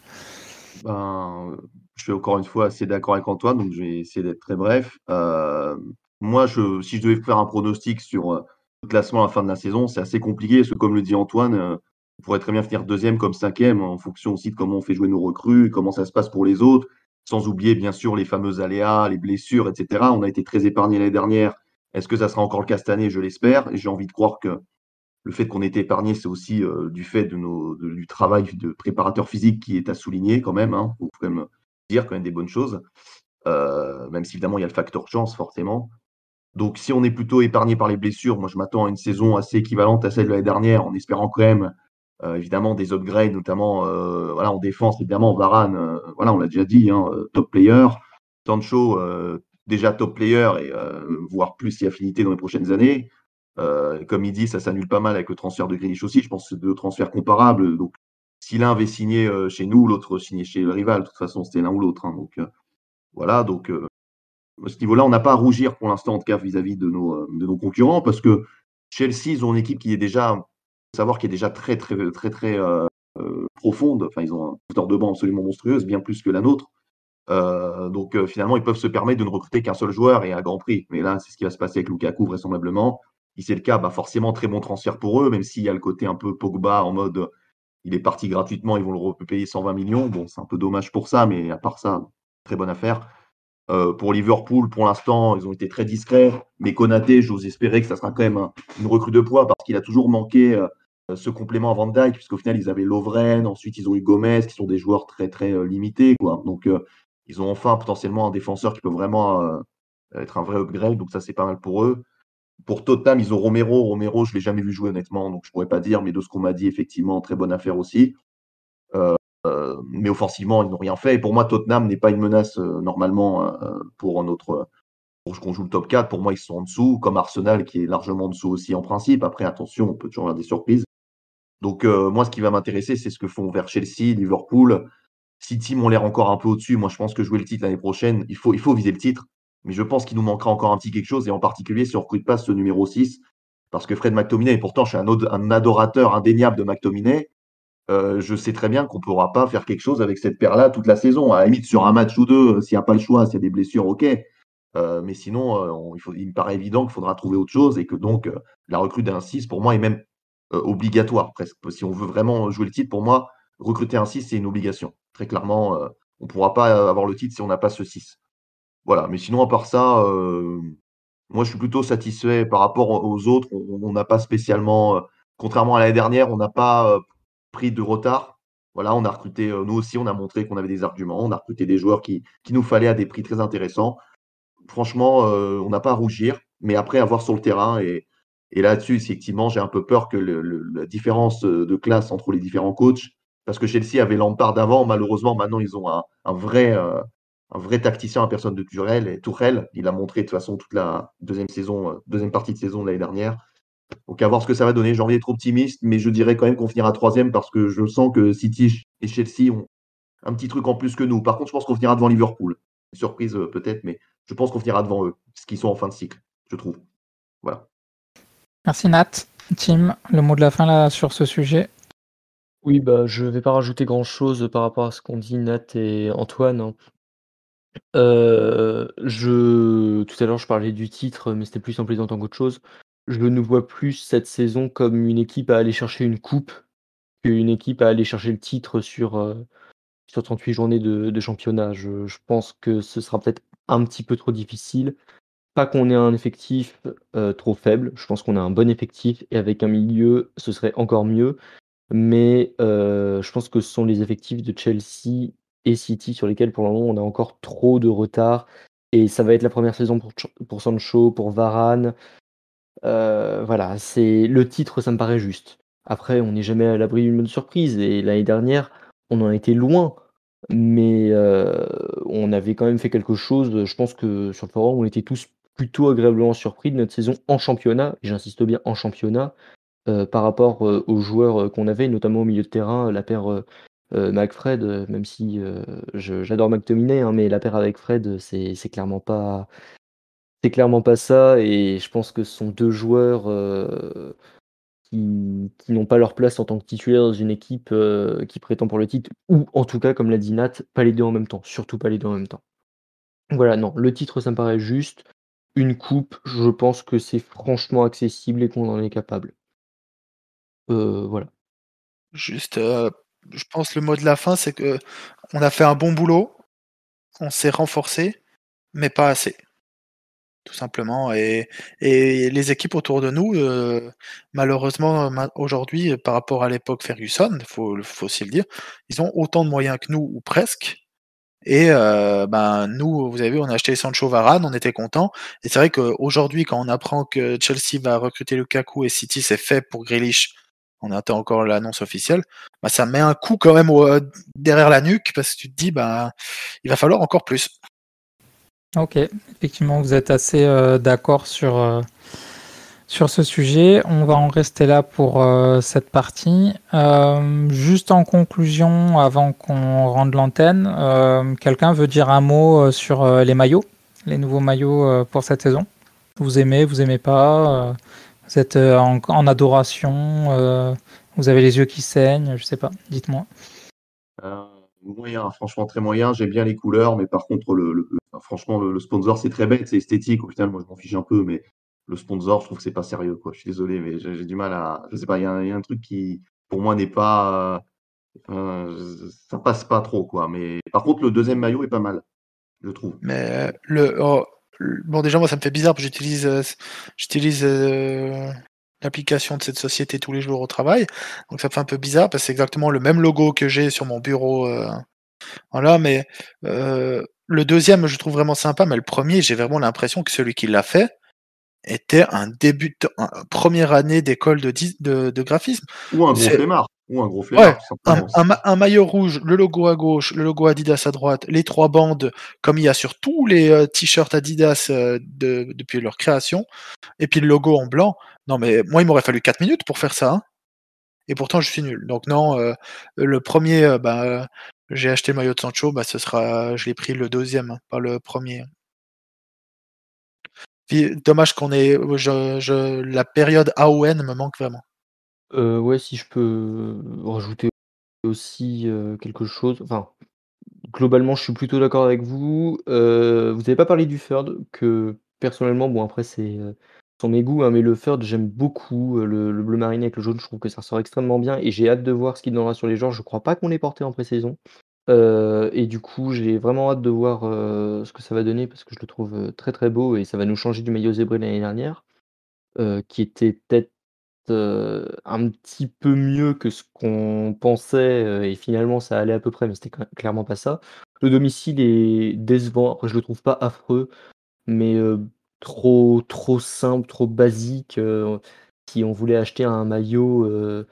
Speaker 3: Je suis encore une fois assez d'accord avec Antoine, donc je vais essayer d'être très bref. Moi, si je devais faire un pronostic sur le classement à la fin de la saison, c'est assez compliqué parce que, comme le dit Antoine, on pourrait très bien finir 2e comme 5e en fonction aussi de comment on fait jouer nos recrues, comment ça se passe pour les autres, sans oublier bien sûr les fameux aléas, les blessures, etc. On a été très épargnés l'année dernière. Est-ce que ça sera encore le cas cette année? Je l'espère. Et j'ai envie de croire que le fait qu'on ait été épargné, c'est aussi du fait du travail de préparateur physique qui est à souligner quand même. Il faut quand même dire quand même des bonnes choses, même si évidemment il y a le facteur chance forcément. Donc si on est plutôt épargné par les blessures, moi je m'attends à une saison assez équivalente à celle de l'année dernière, en espérant quand même évidemment des upgrades, notamment en défense, évidemment Varane, on l'a déjà dit, top player. Sancho, déjà top player et voire plus si affinité dans les prochaines années. Comme il dit, ça s'annule pas mal avec le transfert de Grealish aussi. Je pense que c'est deux transferts comparables. Donc, si l'un avait signé chez nous, l'autre signé chez le rival. De toute façon, c'était l'un ou l'autre. Donc, voilà. Donc, à ce niveau-là, on n'a pas à rougir pour l'instant, en tout cas, vis-à-vis de nos concurrents. Parce que Chelsea, ils ont une équipe qui est déjà, savoir, qui est déjà très, très, très, très profonde. Enfin, ils ont un hauteur de banc absolument monstrueuse, bien plus que la nôtre. Donc, finalement, ils peuvent se permettre de ne recruter qu'un seul joueur et à grand prix. Mais là, c'est ce qui va se passer avec Lukaku, vraisemblablement. Si c'est le cas, forcément, très bon transfert pour eux, même s'il y a le côté un peu Pogba en mode il est parti gratuitement, ils vont le repayer 120 millions. Bon, c'est un peu dommage pour ça, mais à part ça, très bonne affaire. Pour Liverpool, pour l'instant, ils ont été très discrets. Mais Konaté, j'ose espérer que ça sera quand même une recrue de poids parce qu'il a toujours manqué ce complément à Van Dijk, puisqu'au final, ils avaient Lovren, ensuite ils ont eu Gomez, qui sont des joueurs très, très limités, quoi. Donc, ils ont enfin potentiellement un défenseur qui peut vraiment être un vrai upgrade. Donc, ça, c'est pas mal pour eux. Pour Tottenham, ils ont Romero. Romero, je ne l'ai jamais vu jouer honnêtement, donc je ne pourrais pas dire, mais de ce qu'on m'a dit, effectivement, très bonne affaire aussi. Mais offensivement, ils n'ont rien fait. Et pour moi, Tottenham n'est pas une menace normalement pour qu'on joue le top 4. Pour moi, ils sont en dessous, comme Arsenal qui est largement en dessous aussi en principe. Après, attention, on peut toujours avoir des surprises. Donc moi, ce qui va m'intéresser, c'est ce que font vers Chelsea, Liverpool. City m'ont l'air encore un peu au-dessus. Moi, je pense que jouer le titre l'année prochaine, il faut viser le titre. Mais je pense qu'il nous manquera encore un petit quelque chose, et en particulier si on ne recrute pas ce numéro 6. Parce que Fred McTominay, et pourtant je suis un adorateur indéniable de McTominay, je sais très bien qu'on ne pourra pas faire quelque chose avec cette paire-là toute la saison. À la limite, sur un match ou deux, s'il n'y a pas le choix, s'il y a des blessures, ok. Mais sinon, il me paraît évident qu'il faudra trouver autre chose et que donc la recrue d'un 6, pour moi, est même obligatoire presque. Si on veut vraiment jouer le titre, pour moi, recruter un 6, c'est une obligation. Très clairement, on ne pourra pas avoir le titre si on n'a pas ce 6. Voilà, mais sinon, à part ça, moi, je suis plutôt satisfait par rapport aux autres. On n'a pas spécialement, contrairement à l'année dernière, on n'a pas pris de retard. Voilà, on a recruté, nous aussi, on a montré qu'on avait des arguments. On a recruté des joueurs qu'il nous fallait à des prix très intéressants. Franchement, on n'a pas à rougir, mais après, à voir sur le terrain. Et là-dessus, effectivement, j'ai un peu peur que la différence de classe entre les différents coachs, parce que Chelsea avait Lampard avant, malheureusement, maintenant, ils ont un vrai tacticien en personne de Tourelle. Il a montré de toute façon toute la deuxième partie de saison de l'année dernière. Donc à voir ce que ça va donner. J'ai envie d'être optimiste, mais je dirais quand même qu'on finira troisième parce que je sens que City et Chelsea ont un petit truc en plus que nous. Par contre, je pense qu'on finira devant Liverpool. Surprise peut-être, mais je pense qu'on finira devant eux, parce qu'ils sont en fin de cycle, je trouve. Voilà.
Speaker 1: Merci Nat. Tim, le mot de la fin là sur ce sujet.
Speaker 4: Oui, bah, je vais pas rajouter grand-chose par rapport à ce qu'ont dit Nat et Antoine, hein. Tout à l'heure, je parlais du titre, mais c'était plus en plaisantant qu'autre chose. Je nous vois plus cette saison comme une équipe à aller chercher une coupe, qu'une équipe à aller chercher le titre sur 38 journées de championnat. Je pense que ce sera peut-être un petit peu trop difficile. Pas qu'on ait un effectif, trop faible, je pense qu'on a un bon effectif et avec un milieu, ce serait encore mieux. Mais je pense que ce sont les effectifs de Chelsea et City sur lesquels pour le moment on a encore trop de retard et ça va être la première saison pour Sancho, pour Varane. Voilà, c'est le titre, ça me paraît juste. Après, on n'est jamais à l'abri d'une bonne surprise et l'année dernière, on en était loin, mais on avait quand même fait quelque chose. Je pense que sur le forum, on était tous plutôt agréablement surpris de notre saison en championnat, et j'insiste bien en championnat, par rapport, aux joueurs, qu'on avait, notamment au milieu de terrain, la paire, Mac-Fred, même si, j'adore McTominay, hein, mais la paire avec Fred, c'est clairement pas ça et je pense que ce sont 2 joueurs, qui n'ont pas leur place en tant que titulaires dans une équipe, qui prétend pour le titre ou en tout cas, comme l'a dit Nat, pas les 2 en même temps, surtout pas les 2 en même temps. Voilà, non, le titre, ça me paraît juste. Une coupe, je pense que c'est franchement accessible et qu'on en est capable. Voilà.
Speaker 2: Juste, je pense le mot de la fin, c'est que on a fait un bon boulot, on s'est renforcé, mais pas assez, tout simplement. Et les équipes autour de nous, malheureusement, aujourd'hui, par rapport à l'époque Ferguson, faut aussi le dire, ils ont autant de moyens que nous ou presque. Et ben, nous, vous avez vu, on a acheté Sancho, Varane, on était contents. Et c'est vrai qu'aujourd'hui, quand on apprend que Chelsea va recruter Lukaku et City, c'est fait pour Grealish, on attend encore l'annonce officielle, bah, ça met un coup quand même derrière la nuque parce que tu te dis, bah, il va falloir encore plus.
Speaker 1: Ok, effectivement, vous êtes assez d'accord sur ce sujet. On va en rester là pour cette partie. Juste en conclusion, avant qu'on rende l'antenne, quelqu'un veut dire un mot sur les maillots, les nouveaux maillots pour cette saison? Vous aimez pas? Vous êtes en adoration? Vous avez les yeux qui saignent? Je sais pas, dites-moi.
Speaker 3: Moyen, franchement très moyen. J'aime bien les couleurs, mais par contre, franchement, le sponsor, c'est très bête, c'est esthétique. Au final, moi, je m'en fiche un peu, mais le sponsor, je trouve que c'est pas sérieux, quoi. Je suis désolé, mais j'ai du mal à. Je sais pas, il y a un truc qui, pour moi, n'est pas. Ça passe pas trop, quoi. Mais par contre, le deuxième maillot est pas mal, je trouve.
Speaker 2: Mais bon, déjà, moi, ça me fait bizarre parce que j'utilise l'application de cette société tous les jours au travail. Donc, ça me fait un peu bizarre parce que c'est exactement le même logo que j'ai sur mon bureau. Voilà, mais le deuxième, je trouve vraiment sympa, mais le premier, j'ai vraiment l'impression que celui qui l'a fait était un débutant, première année d'école de graphisme.
Speaker 3: Ou un gros
Speaker 2: C'est
Speaker 3: flemmard. Ou un gros
Speaker 2: Ouais,
Speaker 3: flemmard, tout simplement.
Speaker 2: un maillot rouge, le logo à gauche, le logo Adidas à droite, les 3 bandes comme il y a sur tous les t-shirts Adidas depuis leur création, et puis le logo en blanc. Non, mais moi, il m'aurait fallu 4 minutes pour faire ça, hein, et pourtant je suis nul. Donc non, le premier, j'ai acheté le maillot de Sancho, je l'ai pris le deuxième, hein, pas le premier. Puis, dommage qu'on ait, la période AON me manque vraiment.
Speaker 4: Ouais, si je peux rajouter aussi quelque chose. Enfin, globalement, je suis plutôt d'accord avec vous. Vous n'avez pas parlé du third, que personnellement, bon après c'est sont mes goûts, hein, mais le third j'aime beaucoup le bleu marine avec le jaune. Je trouve que ça ressort extrêmement bien et j'ai hâte de voir ce qu'il donnera sur les genres. Je crois pas qu'on l'ait porté en pré-saison. Et du coup, j'ai vraiment hâte de voir ce que ça va donner parce que je le trouve très très beau et ça va nous changer du maillot zébré de l'année dernière, qui était peut-être un petit peu mieux que ce qu'on pensait, et finalement ça allait à peu près, mais c'était clairement pas ça. Le domicile est décevant. Après, je le trouve pas affreux, mais trop simple, trop basique. Si on voulait acheter un maillot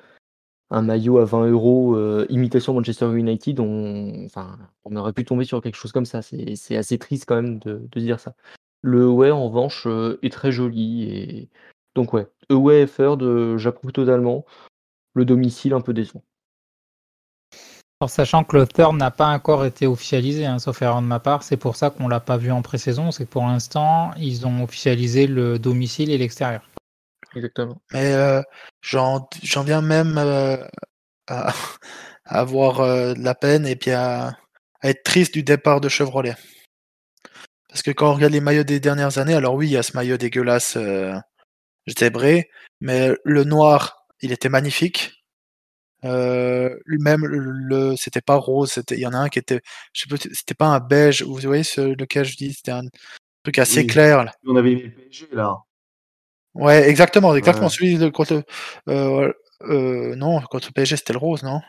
Speaker 4: à 20 €, imitation Manchester United, on aurait pu tomber sur quelque chose comme ça. C'est assez triste quand même de dire ça. Le away en revanche est très joli et donc ouais, away et third, j'approuve totalement. Le domicile un peu décevant.
Speaker 1: Alors, sachant que le third n'a pas encore été officialisé, hein, sauf erreur de ma part, c'est pour ça qu'on l'a pas vu en pré-saison, c'est que pour l'instant, ils ont officialisé le domicile et l'extérieur.
Speaker 4: Exactement.
Speaker 2: Mais j'en viens même à avoir de la peine et puis à être triste du départ de Chevrolet. Parce que quand on regarde les maillots des dernières années, alors oui, il y a ce maillot dégueulasse zébré, mais le noir, il était magnifique. Même c'était pas rose, il y en a un qui était, je sais pas, c'était pas un beige, vous voyez lequel je dis, c'était un truc assez
Speaker 3: Oui,
Speaker 2: clair là.
Speaker 3: on avait aimé le PSG là.
Speaker 2: Ouais, exactement,
Speaker 3: Ouais.
Speaker 2: celui de contre non, contre le PSG, c'était le rose, non?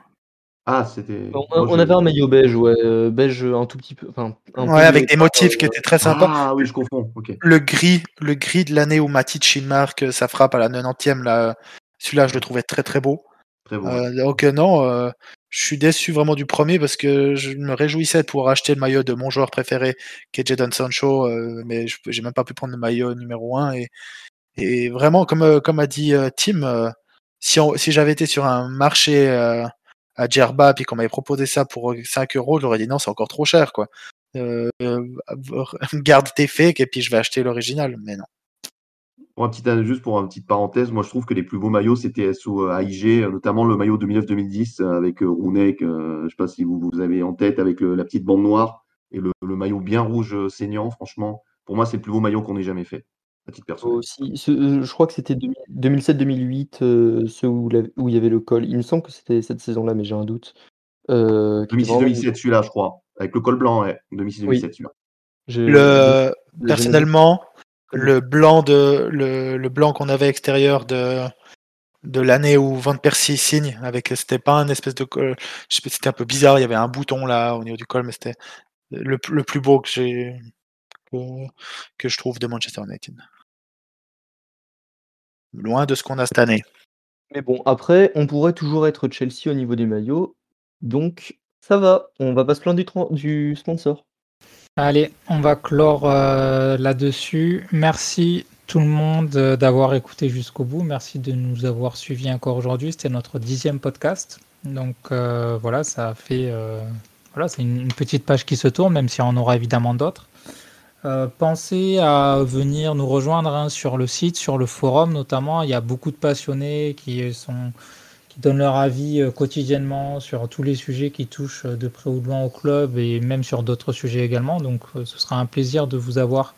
Speaker 3: Ah, c'était.
Speaker 4: On avait un maillot beige, ouais, beige un tout petit peu, enfin un peu
Speaker 2: Ouais, avec des
Speaker 4: bleu
Speaker 2: motifs qui étaient très sympas.
Speaker 3: Ah oui, je confonds. Ok.
Speaker 2: Le gris de l'année où Matic il marque sa frappe à la 90e là, celui-là je le trouvais très très beau.
Speaker 3: Très beau. Ouais.
Speaker 2: Donc non, je suis déçu vraiment du premier parce que je me réjouissais de pouvoir acheter le maillot de mon joueur préféré qui est Jadon Sancho, mais j'ai même pas pu prendre le maillot numéro 1 et vraiment comme a dit Tim, si j'avais été sur un marché à Djerba puis qu'on m'avait proposé ça pour 5 €, j'aurais dit non, c'est encore trop cher quoi. Garde tes fakes et puis je vais acheter l'original, mais non.
Speaker 3: Juste pour une petite parenthèse, moi je trouve que les plus beaux maillots c'était sous AIG, notamment le maillot 2009-2010 avec Rounek, je sais pas si vous avez en tête avec la petite bande noire et le maillot bien rouge saignant, franchement. Pour moi, c'est le plus beau maillot qu'on ait jamais fait, à titre personnel.
Speaker 4: aussi. Je crois que c'était 2007-2008, ceux où il y avait le col. Il me semble que c'était cette saison-là, mais j'ai un doute. Qui était vraiment
Speaker 3: 2006-2007 celui-là, je crois, avec le col blanc, ouais. 2006-2007
Speaker 4: oui,
Speaker 3: celui-là.
Speaker 4: j'aimais beaucoup.
Speaker 2: Personnellement, le blanc qu'on avait extérieur de l'année où Van Persie signe, c'était pas un espèce de col, je sais pas, c'était un peu bizarre, il y avait un bouton là au niveau du col, mais c'était le plus beau que je trouve de Manchester United. Loin de ce qu'on a cette année.
Speaker 4: Mais bon, après, on pourrait toujours être Chelsea au niveau des maillots, donc ça va, on va pas se plaindre du sponsor.
Speaker 1: Allez, on va clore là-dessus. Merci tout le monde d'avoir écouté jusqu'au bout. Merci de nous avoir suivis encore aujourd'hui. C'était notre 10e podcast. Donc voilà, ça fait voilà, c'est une petite page qui se tourne, même si on en aura évidemment d'autres. Pensez à venir nous rejoindre hein, sur le site, sur le forum notamment. Il y a beaucoup de passionnés qui donnent leur avis quotidiennement sur tous les sujets qui touchent de près ou de loin au club et même sur d'autres sujets également. Donc ce sera un plaisir de vous avoir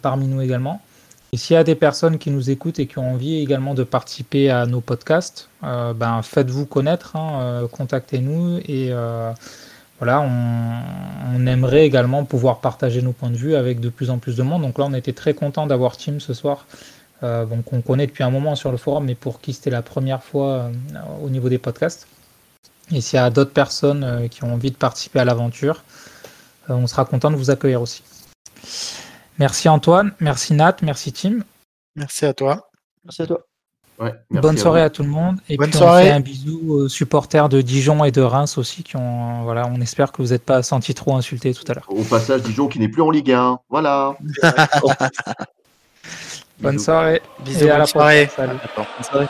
Speaker 1: parmi nous également. Et s'il y a des personnes qui nous écoutent et qui ont envie également de participer à nos podcasts, faites-vous connaître, hein, contactez-nous et voilà, on aimerait également pouvoir partager nos points de vue avec de plus en plus de monde. Donc là, on était très content d'avoir Tim ce soir. Donc on connaît depuis un moment sur le forum, mais pour qui c'était la première fois au niveau des podcasts. Et s'il y a d'autres personnes qui ont envie de participer à l'aventure, on sera content de vous accueillir aussi. Merci Antoine, merci Nat, merci Tim.
Speaker 2: Merci à toi.
Speaker 4: Merci à toi.
Speaker 3: Ouais,
Speaker 1: Bonne soirée à tout le monde. Et
Speaker 2: Bonne
Speaker 1: puis
Speaker 2: soirée.
Speaker 1: on fait un bisou aux supporters de Dijon et de Reims aussi qui ont voilà, on espère que vous n'êtes pas sentis trop insultés tout à l'heure.
Speaker 3: Au passage, Dijon qui n'est plus en Ligue 1. Voilà.
Speaker 1: Bonne soirée.
Speaker 2: Bisous,
Speaker 1: Et à
Speaker 2: bonne
Speaker 1: la
Speaker 2: soirée.
Speaker 1: prochaine. Salut.
Speaker 4: Bonne soirée.